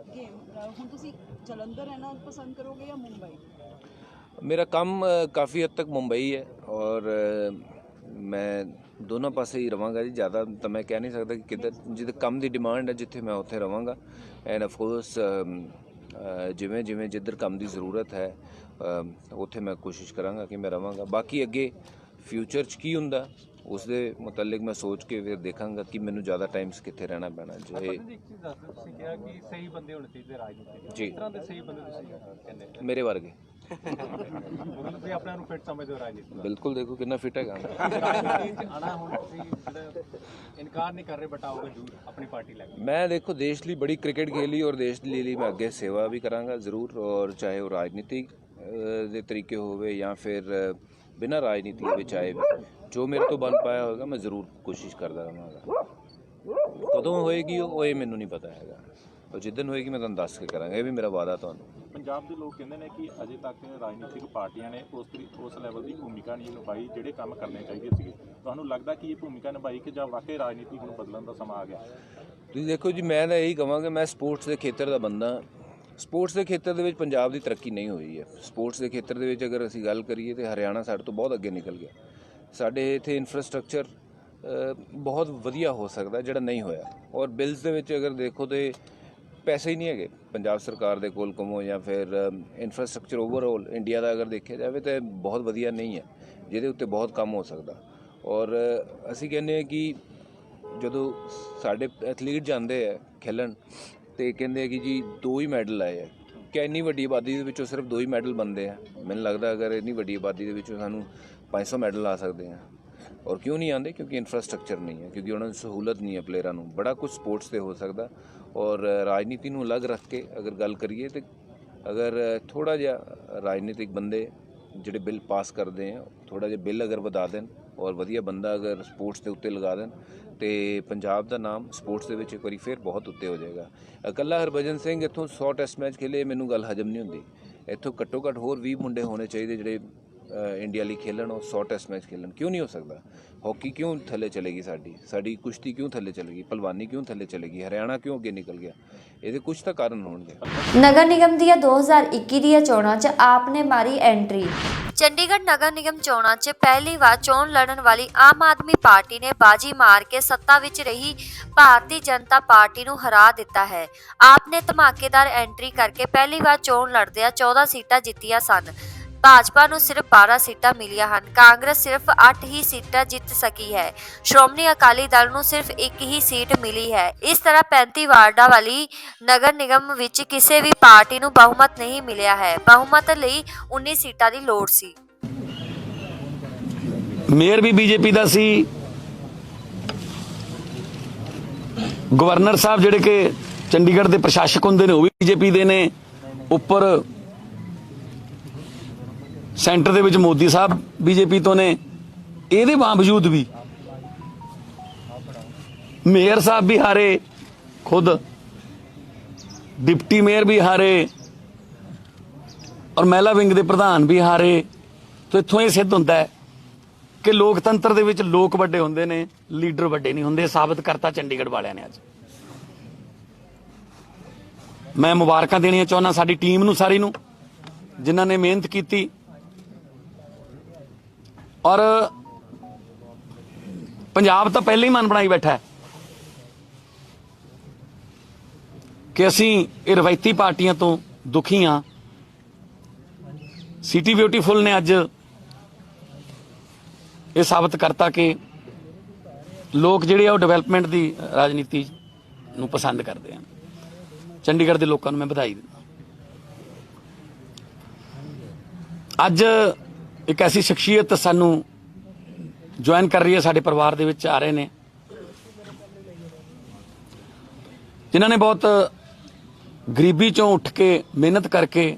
ਗੇਮ ਹੁਣ ਤੁਸੀਂ ਜਲੰਧਰ ਰਹਿਣਾ ਪਸੰਦ ਕਰੋਗੇ ਜਾਂ ਮੁੰਬਈ? ਮੇਰਾ ਕੰਮ ਕਾਫੀ ਹੱਦ ਤੱਕ ਮੁੰਬਈ ਹੈ, ਔਰ ਮੈਂ ਦੋਨੋਂ ਪਾਸੇ ਹੀ ਰਵਾਂਗਾ ਜੀ। ਜ਼ਿਆਦਾ ਤਾਂ ਮੈਂ ਕਹਿ ਨਹੀਂ ਸਕਦਾ ਕਿ ਕਿੱਧਰ, ਜਿੱਥੇ ਕੰਮ ਦੀ ਡਿਮਾਂਡ ਹੈ ਜਿੱਥੇ ਮੈਂ ਉੱਥੇ ਰਵਾਂਗਾ। ਐਂਡ ਆਫ ਕੋਰਸ ਜਿਵੇਂ ਜਿੱਧਰ ਕੰਮ ਦੀ ਜ਼ਰੂਰਤ ਹੈ ਉੱਥੇ ਮੈਂ ਕੋਸ਼ਿਸ਼ ਕਰਾਂਗਾ ਕਿ ਮੈਂ ਰਵਾਂਗਾ। ਬਾਕੀ ਅੱਗੇ ਫਿਊਚਰ 'ਚ ਕੀ ਹੁੰਦਾ ਉਸ ਦੇ ਮੁਤਲਕ ਮੈਂ ਸੋਚ ਕੇ ਫਿਰ ਦੇਖਾਂਗਾ ਕਿ ਮੈਨੂੰ ਜ਼ਿਆਦਾ ਟਾਈਮਸ ਕਿੱਥੇ ਰਹਿਣਾ ਪੈਣਾ। ਜੇ ਤੁਸੀਂ ਕਿਹਾ ਕਿ ਸਹੀ ਬੰਦੇ ਹੋਣੇ ਚਾਹੀਦੇ ਰਾਜਨੀਤੀ 'ਚ, ਜੀ, ਇਸ ਤਰ੍ਹਾਂ ਦੇ ਸਹੀ ਬੰਦੇ ਤੁਸੀਂ ਕਹਿੰਦੇ ਮੇਰੇ ਵਰਗੇ। ਤੁਸੀਂ ਆਪਣੇ ਆਪ ਨੂੰ ਫਿੱਟ ਸਮਝਦੇ ਹੋ ਰਾਜਨੀਤੀ? ਬਿਲਕੁਲ, ਦੇਖੋ ਕਿੰਨਾ ਫਿੱਟ ਹੈਗਾ। ਰਾਜਨੀਤੀ 'ਚ ਆਣਾ ਹੁਣ ਤੁਸੀਂ ਇਨਕਾਰ ਨਹੀਂ ਕਰ ਰਹੇ, ਬਟ ਆਓਗੇ ਜ਼ਰੂਰ ਆਪਣੀ ਪਾਰਟੀ ਲੈ ਕੇ? ਮੈਂ ਦੇਖੋ ਦੇਸ਼ ਲਈ ਬੜੀ ਕ੍ਰਿਕਟ ਖੇਲੀ, ਔਰ ਦੇਸ਼ ਲਈ ਮੈਂ ਅੱਗੇ ਸੇਵਾ ਵੀ ਕਰਾਂਗਾ ਜ਼ਰੂਰ। ਔਰ ਚਾਹੇ ਉਹ ਰਾਜਨੀਤੀ ਦੇ ਤਰੀਕੇ ਹੋਵੇ ਜਾਂ ਫਿਰ ਬਿਨਾਂ ਰਾਜਨੀਤੀ ਵਿੱਚ ਆਏ ਵੀ, ਜੋ ਮੇਰੇ ਤੋਂ ਬਣ ਪਾਇਆ ਹੋਵੇਗਾ ਮੈਂ ਜ਼ਰੂਰ ਕੋਸ਼ਿਸ਼ ਕਰਦਾ ਰਹਾਂਗਾ। ਕਦੋਂ ਹੋਏਗੀ ਉਹ ਇਹ ਮੈਨੂੰ ਨਹੀਂ ਪਤਾ ਹੈਗਾ, ਪਰ ਜਿੱਦਣ ਹੋਏਗੀ ਮੈਂ ਤੁਹਾਨੂੰ ਦੱਸ ਕੇ ਕਰਾਂਗਾ, ਇਹ ਵੀ ਮੇਰਾ ਵਾਅਦਾ ਤੁਹਾਨੂੰ। ਪੰਜਾਬ ਦੇ ਲੋਕ ਕਹਿੰਦੇ ਨੇ ਕਿ ਅਜੇ ਤੱਕ ਰਾਜਨੀਤਿਕ ਪਾਰਟੀਆਂ ਨੇ ਉਸ ਲੈਵਲ ਦੀ ਭੂਮਿਕਾ ਨਹੀਂ ਨਿਭਾਈ ਜਿਹੜੇ ਕੰਮ ਕਰਨੇ ਚਾਹੀਦੇ ਸੀਗੇ। ਤੁਹਾਨੂੰ ਲੱਗਦਾ ਕਿ ਇਹ ਭੂਮਿਕਾ ਨਿਭਾਈ ਕਿ ਜਾਂ ਵਾਕਈ ਰਾਜਨੀਤੀ ਹੁਣ ਬਦਲਣ ਦਾ ਸਮਾਂ ਆ ਗਿਆ? ਤੁਸੀਂ ਦੇਖੋ ਜੀ, ਮੈਂ ਤਾਂ ਇਹੀ ਕਹਾਂਗਾ, ਮੈਂ ਸਪੋਰਟਸ ਦੇ ਖੇਤਰ ਦਾ ਬੰਦਾ। ਸਪੋਰਟਸ ਦੇ ਖੇਤਰ ਦੇ ਵਿੱਚ ਪੰਜਾਬ ਦੀ ਤਰੱਕੀ ਨਹੀਂ ਹੋਈ ਹੈ। ਸਪੋਰਟਸ ਦੇ ਖੇਤਰ ਦੇ ਵਿੱਚ ਅਗਰ ਅਸੀਂ ਗੱਲ ਕਰੀਏ ਤਾਂ ਹਰਿਆਣਾ ਸਾਡੇ ਤੋਂ ਬਹੁਤ ਅੱਗੇ ਨਿਕਲ ਗਿਆ। ਸਾਡੇ ਇੱਥੇ ਇਨਫਰਾਸਟ੍ਰਕਚਰ ਬਹੁਤ ਵਧੀਆ ਹੋ ਸਕਦਾ ਜਿਹੜਾ ਨਹੀਂ ਹੋਇਆ। ਔਰ ਬਿਲਸ ਦੇ ਵਿੱਚ ਅਗਰ ਦੇਖੋ ਤਾਂ ਪੈਸੇ ਹੀ ਨਹੀਂ ਹੈਗੇ ਪੰਜਾਬ ਸਰਕਾਰ ਦੇ ਕੋਲ ਕਮੋ, ਜਾਂ ਫਿਰ ਇਨਫਰਾਸਟ੍ਰਕਚਰ ਓਵਰਆਲ ਇੰਡੀਆ ਦਾ ਅਗਰ ਦੇਖਿਆ ਜਾਵੇ ਤਾਂ ਬਹੁਤ ਵਧੀਆ ਨਹੀਂ ਹੈ, ਜਿਹਦੇ ਉੱਤੇ ਬਹੁਤ ਕੰਮ ਹੋ ਸਕਦਾ। ਔਰ ਅਸੀਂ ਕਹਿੰਦੇ ਹਾਂ ਕਿ ਜਦੋਂ ਸਾਡੇ ਐਥਲੀਟ ਜਾਂਦੇ ਆ ਖੇਲਣ ਤੇ ਕਹਿੰਦੇ ਆ ਕਿ ਜੀ 2 ਹੀ ਮੈਡਲ ਆਏ ਆ, ਕਿ ਇੰਨੀ ਵੱਡੀ ਆਬਾਦੀ ਦੇ ਵਿੱਚੋਂ ਸਿਰਫ 2 ਹੀ ਮੈਡਲ ਬਣਦੇ ਆ। ਮੈਨੂੰ ਲੱਗਦਾ ਅਗਰ ਇੰਨੀ ਵੱਡੀ ਆਬਾਦੀ ਦੇ ਵਿੱਚੋਂ ਸਾਨੂੰ 500 ਮੈਡਲ ਆ ਸਕਦੇ ਆ। ਔਰ ਕਿਉਂ ਨਹੀਂ ਆਉਂਦੇ? ਕਿਉਂਕਿ ਇਨਫਰਾਸਟ੍ਰਕਚਰ ਨਹੀਂ ਹੈ, ਕਿਉਂਕਿ ਉਹਨਾਂ ਨੂੰ ਸਹੂਲਤ ਨਹੀਂ ਹੈ ਪਲੇਅਰਾਂ ਨੂੰ। ਬੜਾ ਕੁਝ ਸਪੋਰਟਸ 'ਤੇ ਹੋ ਸਕਦਾ। ਔਰ ਰਾਜਨੀਤੀ ਨੂੰ ਅਲੱਗ ਰੱਖ ਕੇ ਅਗਰ ਗੱਲ ਕਰੀਏ ਤਾਂ ਅਗਰ ਥੋੜ੍ਹਾ ਜਿਹਾ ਰਾਜਨੀਤਿਕ ਬੰਦੇ ਜਿਹੜੇ ਬਿੱਲ ਪਾਸ ਕਰਦੇ ਆ, ਥੋੜ੍ਹਾ ਜਿਹਾ ਬਿੱਲ ਅਗਰ ਵਧਾ ਦੇਣ ਔਰ ਵਧੀਆ ਬੰਦਾ ਅਗਰ ਸਪੋਰਟਸ ਦੇ ਉੱਤੇ ਲਗਾ ਦੇਣ ਤੇ ਪੰਜਾਬ ਦਾ ਨਾਮ ਸਪੋਰਟਸ ਦੇ ਵਿੱਚ ਇੱਕ ਵਾਰੀ ਫਿਰ ਬਹੁਤ ਉੱਤੇ ਹੋ ਜਾਏਗਾ। ਇਕੱਲਾ ਹਰਭਜਨ ਸਿੰਘ ਇੱਥੋਂ 100 ਟੈਸਟ ਮੈਚ ਖੇਲੇ, ਮੈਨੂੰ ਗੱਲ ਹਜਮ ਨਹੀਂ ਹੁੰਦੀ। ਇੱਥੋਂ ਘੱਟੋ ਘੱਟ ਹੋਰ 20 ਮੁੰਡੇ ਹੋਣੇ ਚਾਹੀਦੇ ਜਿਹੜੇ ਇੰਡੀਆ ਲਈ ਖੇਲਣ, ਉਹ 100 ਟੈਸਟ ਮੈਚ ਖੇਲਣ। ਕਿਉਂ ਨਹੀਂ ਹੋ ਸਕਦਾ? ਹਾਕੀ ਕਿਉਂ ਥੱਲੇ ਚਲੇਗੀ? ਸਾਡੀ ਕੁਸ਼ਤੀ ਕਿਉਂ ਥੱਲੇ ਚਲੇਗੀ? ਭਲਵਾਨੀ ਕਿਉਂ ਥੱਲੇ ਚਲੇਗੀ? ਹਰਿਆਣਾ ਕਿਉਂ ਅੱਗੇ ਨਿਕਲ ਗਿਆ? ਇਹਦੇ ਕੁਝ ਤਾਂ ਕਾਰਨ ਹੋਣਗੇ। ਨਗਰ ਨਿਗਮ ਦੀਆਂ 2021 ਦੀਆਂ ਚੋਣਾਂ 'ਚ ਆਪ ਨੇ ਮਾਰੀ ਐਂਟਰੀ। ਚੰਡੀਗੜ੍ਹ ਨਗਰ ਨਿਗਮ ਚੋਣਾਂ 'ਚ ਪਹਿਲੀ ਵਾਰ ਚੋਣ ਲੜਨ ਵਾਲੀ ਆਮ ਆਦਮੀ ਪਾਰਟੀ ਨੇ ਬਾਜੀ ਮਾਰ ਕੇ ਸੱਤਾ ਵਿੱਚ ਰਹੀ ਭਾਰਤੀ ਜਨਤਾ ਪਾਰਟੀ ਨੂੰ ਹਰਾ ਦਿੱਤਾ ਹੈ। ਆਪ ਨੇ ਧਮਾਕੇਦਾਰ ਐਂਟਰੀ ਕਰਕੇ ਪਹਿਲੀ ਵਾਰ ਚੋਣ ਲੜਦਿਆਂ 14 ਸੀਟਾਂ ਜਿੱਤੀਆਂ ਸਨ। ਭਾਜਪਾ ਨੂੰ ਸਿਰਫ 12 ਸੀਟਾਂ ਮਿਲੀਆਂ ਹਨ। ਕਾਂਗਰਸ ਸਿਰਫ 8 ਹੀ ਸੀਟਾਂ ਜਿੱਤ ਸਕੀ ਹੈ। ਸ਼੍ਰੋਮਣੀ ਅਕਾਲੀ ਦਲ ਨੂੰ ਸਿਰਫ 1 ਹੀ ਸੀਟ ਮਿਲੀ ਹੈ। ਇਸ ਤਰ੍ਹਾਂ 35 ਵਾਰਡਾਂ ਵਾਲੀ ਨਗਰ ਨਿਗਮ ਵਿੱਚ ਕਿਸੇ ਵੀ ਪਾਰਟੀ ਨੂੰ ਬਹੁਮਤ ਨਹੀਂ ਮਿਲਿਆ ਹੈ। ਬਹੁਮਤ ਲਈ 19 ਸੀਟਾਂ ਦੀ ਲੋੜ ਸੀ। ਮੇਅਰ ਵੀ ਬੀਜੇਪੀ ਦਾ ਸੀ, ਗਵਰਨਰ ਸਾਹਿਬ ਜਿਹੜੇ ਕਿ ਚੰਡੀਗੜ੍ਹ ਦੇ ਪ੍ਰਸ਼ਾਸਕ ਹੁੰਦੇ ਨੇ ਉਹ ਵੀ ਬੀਜੇਪੀ ਦੇ ਨੇ, ਉੱਪਰ ਸੈਂਟਰ ਦੇ ਵਿੱਚ ਮੋਦੀ ਸਾਹਿਬ ਬੀਜੇਪੀ ਤੋਂ ਨੇ। ਇਹਦੇ ਬਾਵਜੂਦ ਵੀ ਮੇਅਰ ਸਾਹਿਬ ਵੀ ਹਾਰੇ, ਖੁਦ ਡਿਪਟੀ ਮੇਅਰ ਵੀ ਹਾਰੇ ਔਰ ਮਹਿਲਾ ਵਿੰਗ ਦੇ ਪ੍ਰਧਾਨ ਵੀ ਹਾਰੇ। ਤਾਂ ਇੱਥੋਂ ਇਹ ਸਿੱਧ ਹੁੰਦਾ ਹੈ ਕਿ ਲੋਕਤੰਤਰ ਦੇ ਵਿੱਚ ਲੋਕ ਵੱਡੇ ਹੁੰਦੇ ਨੇ, ਲੀਡਰ ਵੱਡੇ ਨਹੀਂ ਹੁੰਦੇ। ਸਾਬਤ ਕਰਤਾ ਚੰਡੀਗੜ੍ਹ ਵਾਲਿਆਂ ਨੇ ਅੱਜ। ਮੈਂ ਮੁਬਾਰਕਾਂ ਦੇਣੀਆਂ ਚਾਹੁੰਦਾ ਸਾਡੀ ਟੀਮ ਨੂੰ, ਸਾਰੀ ਨੂੰ, ਜਿਨ੍ਹਾਂ ਨੇ ਮਿਹਨਤ ਕੀਤੀ ਔਰ ਪੰਜਾਬ ਤਾਂ ਪਹਿਲਾਂ ਹੀ ਮਨ ਬਣਾਈ ਬੈਠਾ ਹੈ ਕਿ ਅਸੀਂ ਇਹ ਰਵਾਇਤੀ ਪਾਰਟੀਆਂ ਤੋਂ ਦੁਖੀ ਹਾਂ। ਸਿਟੀ ਬਿਊਟੀਫੁਲ ਨੇ ਅੱਜ ਇਹ ਸਾਬਤ ਕਰਤਾ ਕਿ ਲੋਕ ਜਿਹੜੇ ਆ ਉਹ ਡਿਵੈਲਪਮੈਂਟ ਦੀ ਰਾਜਨੀਤੀ ਨੂੰ ਪਸੰਦ ਕਰਦੇ ਹਨ। ਚੰਡੀਗੜ੍ਹ ਦੇ ਲੋਕਾਂ ਨੂੰ ਮੈਂ ਵਧਾਈ ਦਿੰਦਾ। ਅੱਜ ਇੱਕ ਐਸੀ ਸ਼ਖਸੀਅਤ ਸਾਨੂੰ ਜੁਆਇਨ ਕਰ ਰਹੀ ਹੈ, ਸਾਡੇ ਪਰਿਵਾਰ ਦੇ ਵਿੱਚ ਆ ਰਹੇ ਨੇ, ਜਿਨ੍ਹਾਂ ਨੇ ਬਹੁਤ ਗਰੀਬੀ ਚੋਂ ਉੱਠ ਕੇ ਮਿਹਨਤ ਕਰਕੇ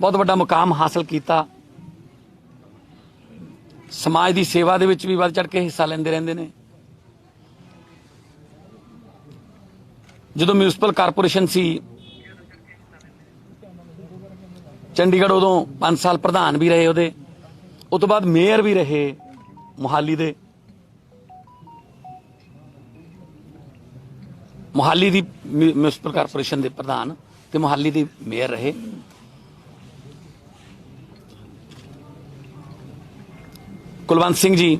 ਬਹੁਤ ਵੱਡਾ ਮੁਕਾਮ ਹਾਸਲ ਕੀਤਾ। ਸਮਾਜ ਦੀ ਸੇਵਾ ਦੇ ਵਿੱਚ ਵੀ ਵੱਧ ਚੜ੍ਹ ਕੇ ਹਿੱਸਾ ਲੈਂਦੇ ਰਹਿੰਦੇ ਨੇ। ਜਦੋਂ ਮਿਊਨਿਸਪਲ ਕਾਰਪੋਰੇਸ਼ਨ ਸੀ ਚੰਡੀਗੜ੍ਹ, ਉਦੋਂ 5 ਸਾਲ ਪ੍ਰਧਾਨ ਵੀ ਰਹੇ ਉਹਦੇ, ਉਸ ਤੋਂ ਬਾਅਦ ਮੇਅਰ ਵੀ ਰਹੇ ਮੋਹਾਲੀ ਦੇ। ਮੋਹਾਲੀ ਦੀ ਮਿਊਨਿਸਪਲ ਕਾਰਪੋਰੇਸ਼ਨ ਦੇ ਪ੍ਰਧਾਨ ਤੇ ਮੋਹਾਲੀ ਦੇ ਮੇਅਰ ਰਹੇ। ਕੁਲਵੰਤ ਸਿੰਘ ਜੀ,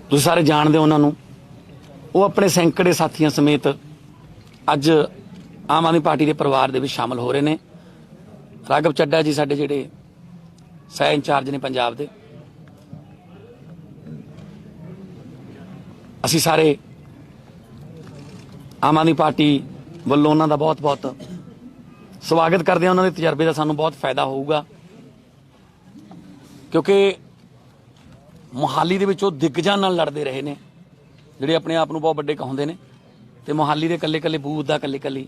ਤੁਸੀਂ ਸਾਰੇ ਜਾਣਦੇ ਹੋ ਉਹਨਾਂ ਨੂੰ। ਉਹ ਆਪਣੇ ਸੈਂਕੜੇ ਸਾਥੀਆਂ ਸਮੇਤ ਅੱਜ ਆਮ ਆਦਮੀ ਪਾਰਟੀ ਦੇ ਪਰਿਵਾਰ ਦੇ ਵਿੱਚ ਸ਼ਾਮਲ ਹੋ ਰਹੇ ਨੇ। ਰਾਘਵ ਚੱਡਾ ਜੀ ਸਾਡੇ ਜਿਹੜੇ ਸਹਿ ਇੰਚਾਰਜ ਨੇ ਪੰਜਾਬ ਦੇ, ਅਸੀਂ ਸਾਰੇ ਆਮ ਆਦਮੀ ਪਾਰਟੀ ਵੱਲੋਂ ਉਹਨਾਂ ਦਾ ਬਹੁਤ ਬਹੁਤ ਸਵਾਗਤ ਕਰਦੇ ਹਾਂ। ਉਹਨਾਂ ਦੇ ਤਜਰਬੇ ਦਾ ਸਾਨੂੰ ਬਹੁਤ ਫਾਇਦਾ ਹੋਊਗਾ, ਕਿਉਂਕਿ ਮੋਹਾਲੀ ਦੇ ਵਿੱਚ ਉਹ ਦਿੱਗਜਾਂ ਨਾਲ ਲੜਦੇ ਰਹੇ ਨੇ, ਜਿਹੜੇ ਆਪਣੇ ਆਪ ਨੂੰ ਬਹੁਤ ਵੱਡੇ ਕਹਾਉਂਦੇ ਨੇ, ਤੇ ਮੋਹਾਲੀ ਦੇ ਇਕੱਲੇ ਬੂਥ ਦਾ, ਇਕੱਲੀ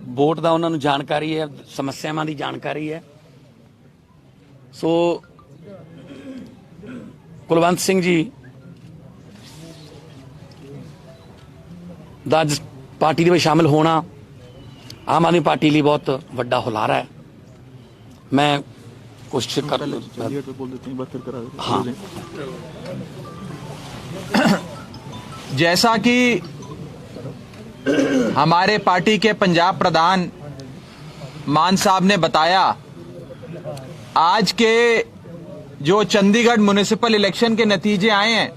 ਵੋਟ ਦਾ ਉਹਨਾਂ ਨੂੰ ਜਾਣਕਾਰੀ ਹੈ, ਸਮੱਸਿਆਵਾਂ ਦੀ ਜਾਣਕਾਰੀ ਹੈ। ਸੋ ਕੁਲਵੰਤ ਸਿੰਘ ਜੀ ਦਾ ਅੱਜ ਪਾਰਟੀ ਦੇ ਵਿੱਚ ਸ਼ਾਮਿਲ ਹੋਣਾ ਆਮ ਆਦਮੀ ਪਾਰਟੀ ਲਈ ਬਹੁਤ ਵੱਡਾ ਹੁਲਾਰਾ ਹੈ। मैं कोशिश कर हाँ। जैसा कि हमारे पार्टी के पंजाब प्रधान मान साहब ने बताया, आज के जो चंडीगढ़ म्युनिसिपल इलेक्शन के नतीजे आए हैं,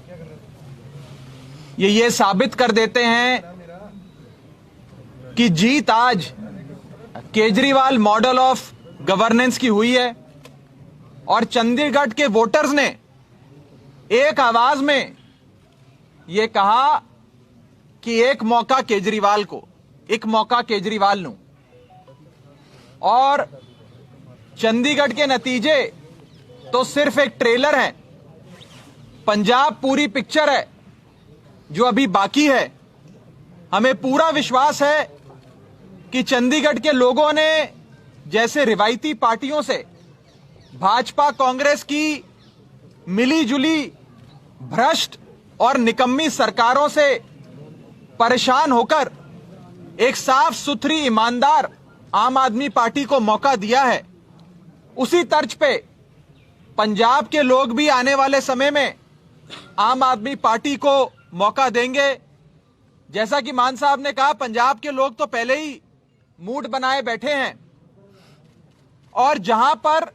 ये साबित कर देते हैं कि जीत आज केजरीवाल मॉडल ऑफ गवर्नेंस की हुई है और चंडीगढ़ के वोटर्स ने एक आवाज में यह कहा कि एक मौका केजरीवाल को, एक मौका केजरीवाल नू। और चंडीगढ़ के नतीजे तो सिर्फ एक ट्रेलर है, पंजाब पूरी पिक्चर है जो अभी बाकी है। हमें पूरा विश्वास है कि चंडीगढ़ के लोगों ने जैसे रिवायती पार्टियों से भाजपा कांग्रेस की मिली जुली भ्रष्ट और निकम्मी सरकारों से परेशान होकर एक साफ सुथरी ईमानदार आम आदमी पार्टी को मौका दिया है, उसी तर्ज पे पंजाब के लोग भी आने वाले समय में आम आदमी पार्टी को मौका देंगे। जैसा कि मान साहब ने कहा, पंजाब के लोग तो पहले ही मूड बनाए बैठे हैं और जहां पर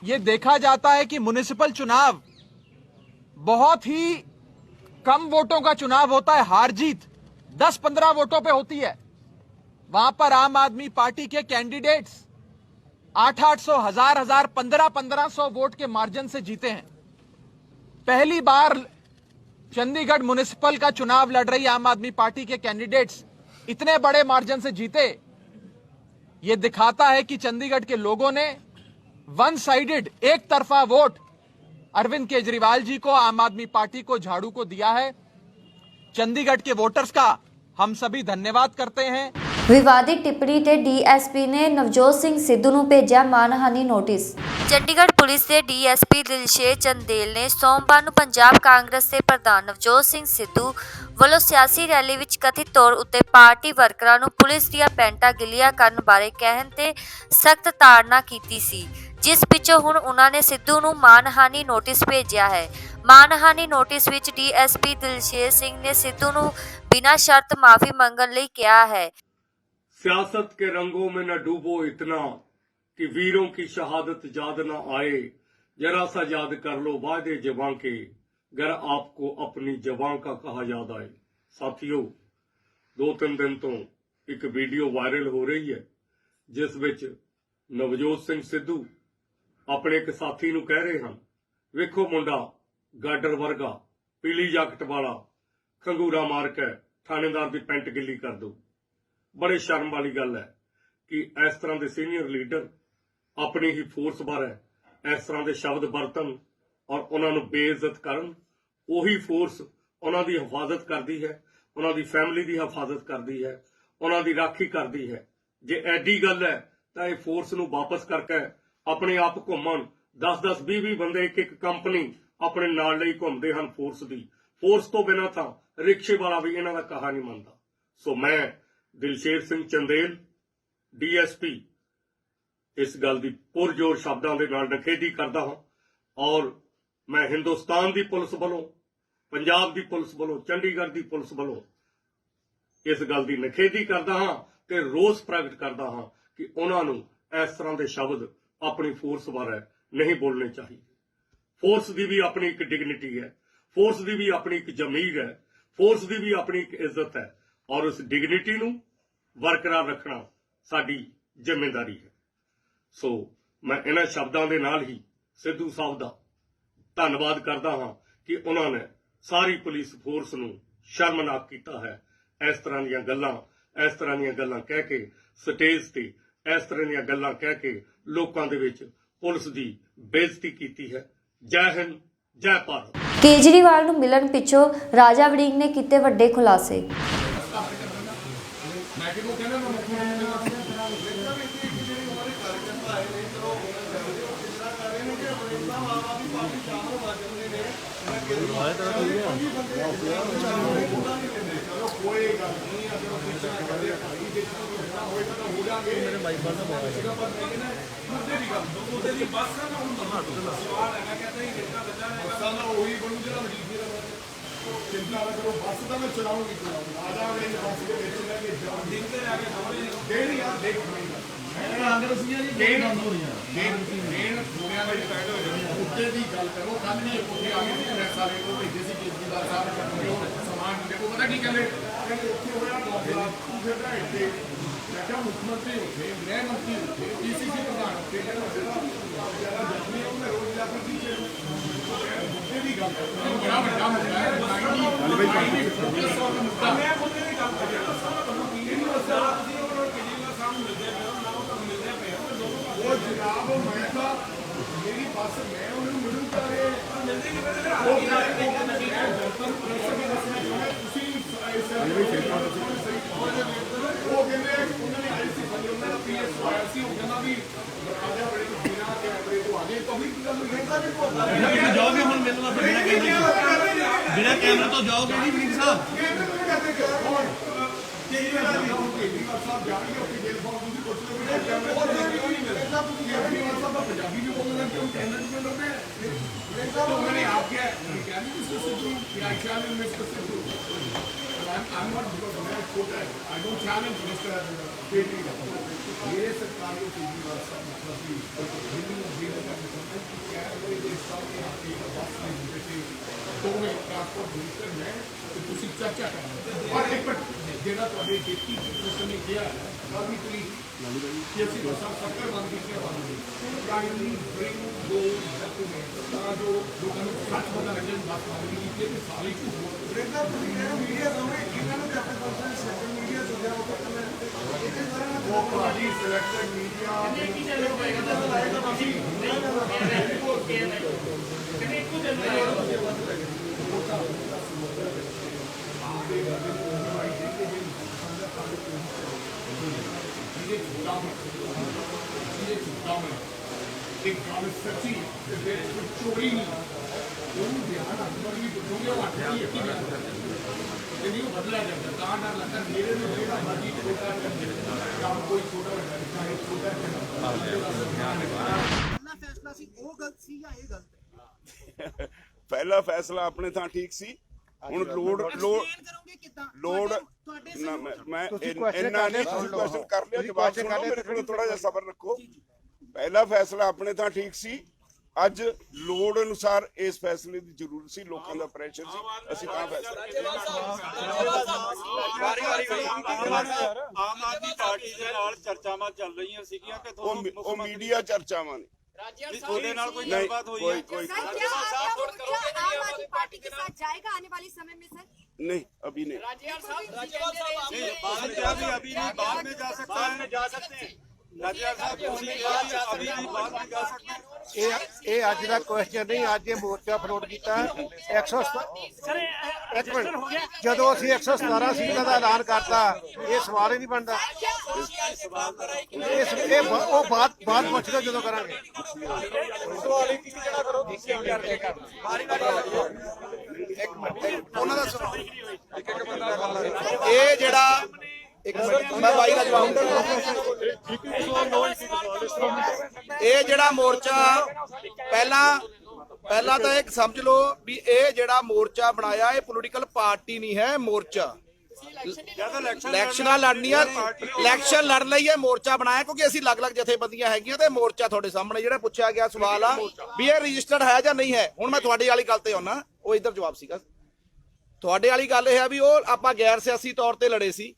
यह देखा जाता है कि म्युनिसिपल चुनाव बहुत ही कम वोटों का चुनाव होता है, हार जीत 10-15 वोटों पे होती है, वहां पर आम आदमी पार्टी के कैंडिडेट्स 800, 1000, 1500 वोट के मार्जिन से जीते हैं। पहली बार चंडीगढ़ म्युनिसिपल का चुनाव लड़ रही आम आदमी पार्टी के कैंडिडेट्स इतने बड़े मार्जिन से जीते। यह दिखाता है कि चंडीगढ़ के लोगों ने वन साइडेड, एक तरफा वोट अरविंद केजरीवाल जी को, आम आदमी पार्टी को, झाड़ू को दिया है। चंडीगढ़ के वोटर्स का हम सभी धन्यवाद करते हैं। ਵਿਵਾਦਿਤ ਟਿੱਪਣੀ ਤੇ ਡੀਐਸਪੀ ਨੇ ਨਵਜੋਤ ਸਿੰਘ ਸਿੱਧੂ ਨੂੰ ਭੇਜਿਆ ਮਾਨਹਾਨੀ ਨੋਟਿਸ। ਚੰਡੀਗੜ੍ਹ ਪੁਲਿਸ ਦੇ ਡੀਐਸਪੀ ਦਿਲਸ਼ੇਰ ਚੰਦੇਲ ਨੇ ਸੋਮਵਾਰ ਨੂੰ ਪੰਜਾਬ ਕਾਂਗਰਸ ਦੇ ਪ੍ਰਧਾਨ ਨਵਜੋਤ ਸਿੰਘ ਸਿੱਧੂ ਵੱਲੋਂ ਸਿਆਸੀ ਰੈਲੀ ਵਿੱਚ ਕਥਿਤ ਤੌਰ ਉੱਤੇ ਪਾਰਟੀ ਵਰਕਰਾਂ ਨੂੰ ਪੁਲਿਸ ਦੀਆਂ ਪੈਂਟਾਂ ਗਿੱਲੀਆਂ ਕਰਨ ਬਾਰੇ ਕਹਿਣ ਤੇ ਸਖਤ ਤਾੜਨਾ ਕੀਤੀ ਸੀ, ਜਿਸ ਪਿੱਛੋਂ ਹੁਣ ਉਹਨਾਂ ਨੇ ਸਿੱਧੂ ਨੂੰ ਮਾਨਹਾਨੀ ਨੋਟਿਸ ਭੇਜਿਆ ਹੈ। ਮਾਨਹਾਨੀ ਨੋਟਿਸ ਵਿੱਚ ਡੀਐਸਪੀ ਦਿਲਸ਼ੇਰ ਸਿੰਘ ਨੇ ਸਿੱਧੂ ਨੂੰ ਬਿਨਾਂ ਸ਼ਰਤ ਮਾਫੀ ਮੰਗਣ ਲਈ ਕਿਹਾ ਹੈ। सियासत के रंगों में न डूबो इतना कि वीरों की शहादत याद न आए, जरा सा याद कर लो वादे जवां के, गर आपको अपनी जवां का कहा याद आए। साथियों, 2-3 दिन तो एक वीडियो वायरल हो रही है जिस विच नवजोत सिंह सिद्धू अपने एक साथी नूं कह रहे हैं, वेखो मुंडा गाडर वर्गा, पीली जैकट वाला, खंगूरा मार के थानेदार की पेंट गिल्ली कर दो। बड़े शर्म वाली गल है कि इस तरह के सीनियर लीडर अपनी ही फोर्स बारे इस तरह के शब्द बरतन और उन्होंने बेइज्जत करन। उही फोर्स उन्होंने हिफाजत करती है, उन्होंने फैमिली की हिफाजत करती है, उन्होंने राखी करती है। जे एडी गल है तो यह फोर्स नूं वापस करके अपने आप घूमन, 10-10, 20-20 बंदे एक कंपनी अपने नाल लई घूमते हैं। फोर्स तो बिना तो रिक्शे वाला भी इन्हां दा कहा नहीं मनता। सो मैं दिलशेर सिंह चंदेल डीएसपी इस गल की पुरजोर शब्दों के नाल निखेधी करता हाँ और मैं हिंदुस्तान की पुलिस वालों, पंजाब की पुलिस वालों, चंडीगढ़ की पुलिस वालों इस गल की निखेधी करता हाँ ते रोस प्रगट करता हाँ कि उन्होंने इस तरह के शब्द अपनी फोर्स बारे नहीं बोलने चाहिए। फोर्स की भी अपनी एक डिग्निटी है, फोर्स की भी अपनी एक जमीर है, फोर्स की भी अपनी एक इज्जत है और उस डिग्निटी नूं बरकरार रखना साडी जिम्मेदारी है। सो मैं इन्हां शब्दों के नाल ही सिद्धू साहब का धन्नवाद करता हाँ कि उन्होंने सारी पुलिस फोर्स नूं शर्मनाक किया है। इस तरह दीयां गल्लां, इस तरह दीयां गल्लां कह के स्टेज ते इस तरह दीयां गल्लां कह के लोकां दे विच पुलिस की बेइज्जती की है। जय हिंद, जय भारत। ਕੇਜਰੀਵਾਲ ਨੂੰ ਮਿਲਣ ਪਿੱਛੋਂ ਰਾਜਾ ਵੜਿੰਗ ਨੇ ਕੀਤੇ ਵੱਡੇ ਖੁਲਾਸੇ। चिंता न करो, बस का मैं चलाऊंगी राजा वाली बस के बेच लेके देखते रह गए डेढ़ यार देख कांग्रेसियां जी डेढ़ दुनिया में पैदा हो जाए उत्ते की गल करो। कल नहीं उत्ते आ गए प्रेस वाले को भेजे सी केजरीवाल साहब समान देखो पता की कहते उत्थे होया मौका फिर ढाई मैं क्या मुख्यमंत्री होते, गृह मंत्री होते, पीसीसी प्रधान होते, जख्मी उन्हें रोज जाकर पीछे मुद्दे की गल करो। बड़ा बड़ा मुद्दा है वो जनाब मैं था मेरी बस मैं उन्हें मिलूँ करे वो कहते उन्होंने आई सी उन्होंने पीएस आया सी वो कहना भी राजा बड़े बिना कैमरे तो आगे पब्लिक जाओगे हम मिलना बिना कैमरे तो जाओगे नहीं वकील साहब। केजरीवाल साहब जाएंगे अपनी जेल फॉर्म पंजाबी भी बोलना क्यों कैमरे I challenge Mr. Sidhu. I'm not because मैं छोटा है. I don't challenge Mr. Petri. मेरे सरकार को सीधी बात सब मतलब कि हिंदी में जीवन का मतलब कि क्या है वो ये सब के आगे का बात नहीं जैसे तो मैं ट्रांसपोर्ट मिनिस्टर में तो तुसी चर्चा करना और एक मिनट जेड़ा ਤੁਹਾਡੇ खेती सिस्टम ने किया है काफी तरी कि ਅਸੀਂ ਬਸਾਂ ਸਰਕਾਰ ਬੰਦ ਕੀਤੀ ਹੈ ਕਾਇਮਲੀ ਬ੍ਰਿੰਗ ਦੋ ਡਾਕੂਮੈਂਟ ਤਾਂ ਜੋ ਲੋਕਾਂ ਨੂੰ ਸੱਚ ਪਤਾ ਲੱਗੇ ਬਾਤ ਮਾਲੂਮ ਕੀਤੀ ਹੈ ਕਿ ਸਾਲੀ ਝੂਠ ਬ੍ਰਿੰਗ ਅਪ ਮੀਡੀਆ ਸਾਹਮਣੇ ਇਹਨਾਂ ਨੂੰ ਆਪਣੇ ਪਰਸਨਲ ਸੈਕਟਰ ਮੀਡੀਆ ਤੋਂ ਗਿਆ ਉਹ ਕਰਨਾ ਉਹ ਪਾਰਟੀ ਸਿਲੈਕਟਡ ਮੀਡੀਆ ਇਹ ਕੀ ਚੱਲ ਰਿਹਾ ਹੈ ਤਾਂ ਲਾਏਗਾ ਬਾਕੀ ਨਹੀਂ ਹੋ ਕੇ ਨਹੀਂ ਕਿੰਨੇ ਕੁ ਦਿਨ एक काम सच्ची चोरी नहीं ध्यान भी बुझूंगे नहीं बदला जाता कहाँ डर लगता मेरे में मेरा मर्जी छोटा काम कोई छोटा चाहे छोटा ਫੈਸਲਾ ਸੀ ਉਹ ਗਲਤ ਸੀ ਜਾਂ ਇਹ ਗਲਤ ਹੈ? ਪਹਿਲਾ ਫੈਸਲਾ ਆਪਣੇ ਥਾਂ ਠੀਕ ਸੀ। ਹੁਣ ਲੋੜ ਮੈਂ ਇੰਨਾ ਨਹੀਂ ਤੁਸੀਂ ਕੁਐਸਚਨ ਕਰ ਲਿਆ ਜਵਾਬ ਸੁਣੋ ਮੇਰੇ ਕੋਲ ਥੋੜਾ ਜਿਹਾ ਸਬਰ ਰੱਖੋ। ਪਹਿਲਾ ਫੈਸਲਾ ਆਪਣੇ ਥਾਂ ਠੀਕ ਸੀ। ਅੱਜ ਲੋੜ ਅਨੁਸਾਰ ਇਸ ਫੈਸਲੇ ਦੀ ਜ਼ਰੂਰਤ ਸੀ, ਲੋਕਾਂ ਦਾ ਪ੍ਰੈਸ਼ਰ ਸੀ, ਅਸੀਂ ਤਾਂ ਫੈਸਲਾ ਆਮ ਆਦਮੀ ਪਾਰਟੀ ਦੇ ਨਾਲ ਚਰਚਾਵਾਂ ਚੱਲ ਰਹੀਆਂ ਸੀਗੀਆਂ ਕਿ ਉਹ ਮੀਡੀਆ ਚਰਚਾਵਾਂ ਨੇ ਉਹਦੇ ਨਾਲ ਕੋਈ ਗੱਲਬਾਤ ਹੋਈ है? कोई आम आदमी पार्टी के साथ जाएगा आने वाले समय में सर? नहीं अभी नहीं। अभी नहीं, बाद में जा सकता है, जा सकते हैं। ਇਹ ਅੱਜ ਦਾ ਕੁਐਸਚਨ ਨਹੀਂ, ਅੱਜ ਇਹ ਮੋਰਚਾ ਫਲੋਟ ਕੀਤਾ 1 ਮਿੰਟ ਜਦੋਂ ਅਸੀਂ 117 ਸੀਟਾਂ ਦਾ ਐਲਾਨ ਕਰਤਾ ਇਹ ਸਵਾਲ ਹੀ ਨਹੀਂ ਬਣਦਾ। ਇਹ ਉਹ ਬਾਤ ਪੁੱਛ ਲਓ ਜਦੋਂ ਕਰਾਂਗੇ। ਸਵਾਲ ਇੱਕ ਜਿਹੜਾ ਕਰੋ ਉਹਨਾਂ ਦਾ ਸੁਣਾਓ। ਇਹ ਜਿਹੜਾ ਮੈਂ ਬਾਈ ਦਾ ਜਵਾਬ ਇਹ ਜਿਹੜਾ ਮੋਰਚਾ ਪਹਿਲਾਂ ਤਾਂ ਇੱਕ ਸਮਝ ਲਓ ਵੀ ਇਹ ਜਿਹੜਾ ਮੋਰਚਾ ਬਣਾਇਆ ਇਹ ਪੋਲੀਟੀਕਲ ਪਾਰਟੀ ਨਹੀਂ ਹੈ, ਮੋਰਚਾ ਇਲੈਕਸ਼ਨਾਂ ਲੜਨੀਆਂ, ਇਲੈਕਸ਼ਨ ਲੜਨ ਲਈ ਇਹ ਮੋਰਚਾ ਬਣਾਇਆ ਕਿਉਂਕਿ ਅਸੀਂ ਅਲੱਗ-ਅਲੱਗ ਜਥੇਬੰਦੀਆਂ ਹੈਗੀਆਂ ਤੇ ਮੋਰਚਾ ਤੁਹਾਡੇ ਸਾਹਮਣੇ ਜਿਹੜਾ ਪੁੱਛਿਆ ਗਿਆ ਸਵਾਲ ਆ ਵੀ ਇਹ ਰਜਿਸਟਰਡ ਹੈ ਜਾਂ ਨਹੀਂ ਹੈ। ਹੁਣ ਮੈਂ ਤੁਹਾਡੀ ਵਾਲੀ ਗੱਲ ਤੇ ਆਉਣਾ, ਉਹ ਇੱਧਰ ਜਵਾਬ ਸੀਗਾ। ਤੁਹਾਡੇ ਵਾਲੀ ਗੱਲ ਇਹ ਹੈ ਵੀ ਉਹ ਆਪਾਂ ਗੈਰ ਸਿਆਸੀ ਤੌਰ ਤੇ ਲੜੇ ਸੀ,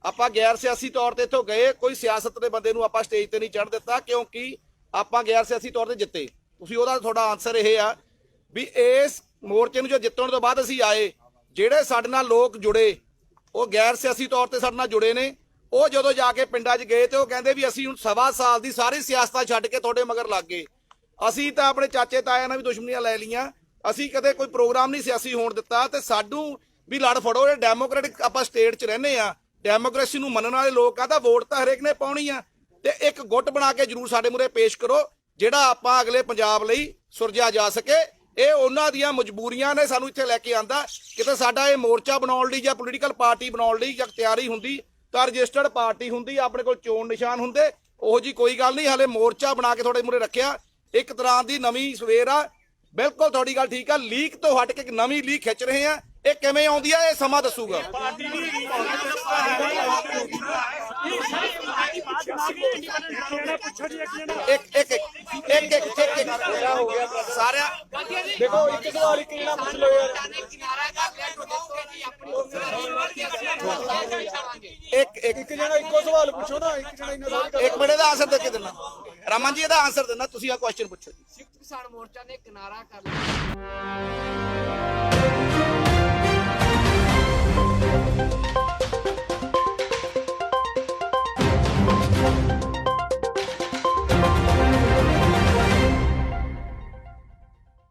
ਆਪਾਂ ਗੈਰ ਸਿਆਸੀ ਤੌਰ ਤੇ ਇੱਥੋਂ ਗਏ, ਕੋਈ ਸਿਆਸਤ ਦੇ ਬੰਦੇ ਨੂੰ ਆਪਾਂ ਸਟੇਜ ਤੇ ਨਹੀਂ ਚੜ੍ਹ ਦਿੱਤਾ ਕਿਉਂਕਿ ਆਪਾਂ ਗੈਰ ਸਿਆਸੀ ਤੌਰ ਤੇ ਜਿੱਤੇ। ਤੁਸੀਂ ਉਹਦਾ ਤੁਹਾਡਾ ਆਨਸਰ ਇਹ ਆ ਵੀ ਇਸ ਮੋਰਚੇ ਨੂੰ ਜੋ ਜਿੱਤਣ ਤੋਂ ਬਾਅਦ ਅਸੀਂ ਆਏ, ਜਿਹੜੇ ਸਾਡੇ ਨਾਲ ਲੋਕ ਜੁੜੇ ਉਹ ਗੈਰ ਸਿਆਸੀ ਤੌਰ ਤੇ ਸਾਡੇ ਨਾਲ ਜੁੜੇ ਨੇ, ਉਹ ਜਦੋਂ ਜਾ ਕੇ ਪਿੰਡਾਂ 'ਚ ਗਏ ਤੇ ਉਹ ਕਹਿੰਦੇ ਵੀ ਅਸੀਂ ਹੁਣ 1.25 ਸਾਲ ਦੀ ਸਾਰੀ ਸਿਆਸਤਾਂ ਛੱਡ ਕੇ ਤੁਹਾਡੇ ਮਗਰ ਲੱਗ ਗਏ। ਅਸੀਂ ਤਾਂ ਆਪਣੇ ਚਾਚੇ ਤਾਇਆਂ ਨਾਲ ਵੀ ਦੁਸ਼ਮਣੀਆਂ ਲੈ ਲਈਆਂ, ਅਸੀਂ ਕਦੇ ਕੋਈ ਪ੍ਰੋਗਰਾਮ ਨਹੀਂ ਸਿਆਸੀ ਹੋਣ ਦਿੱਤਾ ਤੇ ਸਾਨੂੰ ਵੀ ਲੜ ਫੜੋ। ਇਹ ਡੈਮੋਕ੍ਰੈਟਿਕ ਆਪਾਂ ਸਟੇਟ 'ਚ ਰਹਿੰਦੇ ਆ, ਡੈਮੋਕ੍ਰੇਸੀ ਨੂੰ ਮੰਨਣ ਵਾਲੇ ਲੋਕ ਆ ਤਾਂ ਵੋਟ ਤਾਂ ਹਰੇਕ ਨੇ ਪਾਉਣੀ ਆ ਤੇ ਇੱਕ ਗੁੱਟ ਬਣਾ ਕੇ ਜਰੂਰ ਸਾਡੇ ਮੂਹਰੇ ਪੇਸ਼ ਕਰੋ ਜਿਹੜਾ ਆਪਾਂ ਅਗਲੇ ਪੰਜਾਬ ਲਈ ਸੁਰਜਿਆ ਜਾ ਸਕੇ। ਇਹ ਉਹਨਾਂ ਦੀਆਂ ਮਜਬੂਰੀਆਂ ਨੇ ਸਾਨੂੰ ਇੱਥੇ ਲੈ ਕੇ ਆਂਦਾ। ਕਿਤੇ ਸਾਡਾ ਇਹ ਮੋਰਚਾ ਬਣਾਉਣ ਲਈ ਜਾਂ ਪੋਲੀਟੀਕਲ ਪਾਰਟੀ ਬਣਾਉਣ ਲਈ ਜਾਂ ਤਿਆਰੀ ਹੁੰਦੀ ਤਾਂ ਰਜਿਸਟਰਡ ਪਾਰਟੀ ਹੁੰਦੀ, ਆਪਣੇ ਕੋਲ ਚੋਣ ਨਿਸ਼ਾਨ ਹੁੰਦੇ, ਉਹੋ ਜੀ ਕੋਈ ਗੱਲ ਨਹੀਂ। ਹਾਲੇ ਮੋਰਚਾ ਬਣਾ ਕੇ ਤੁਹਾਡੇ ਮੂਹਰੇ ਰੱਖਿਆ, ਇੱਕ ਤਰ੍ਹਾਂ ਦੀ ਨਵੀਂ ਸਵੇਰ ਆ। ਬਿਲਕੁਲ ਤੁਹਾਡੀ ਗੱਲ ਠੀਕ ਆ, ਲੀਕ ਤੋਂ ਹਟ ਕੇ ਇੱਕ ਨਵੀਂ ਲੀਕ ਖਿੱਚ ਰਹੇ ਆ। ਇਹ ਕਿਵੇਂ ਆਉਂਦੀ ਆ ਇਹ ਸਮਾਂ ਦੱਸੂਗਾ। ਸਾਰਿਆਂ ਦੇਖੋ ਇੱਕ ਸਵਾਲ ਇੱਕ ਜਿਹੜਾ ਪੁੱਛ ਲਓ ਯਾਰ, ਇੱਕ ਜਣਾ ਇੱਕੋ ਸਵਾਲ ਪੁੱਛੋ ਨਾ, ਇੱਕ ਜਣਾ ਇੱਕ ਮਿੰਟ ਦਾ ਆਨਸਰ ਦੇ ਕੇ ਦੇਣਾ। ਰਮਨ ਜੀ ਇਹਦਾ ਆਨਸਰ ਦੇਣਾ, ਤੁਸੀਂ ਆ ਕੁਐਸਚਨ ਪੁੱਛੋ। ਸੰਯੁਕਤ ਕਿਸਾਨ ਮੋਰਚਾ ਨੇ ਕਿਨਾਰਾ ਕਰ ਲਿਆ।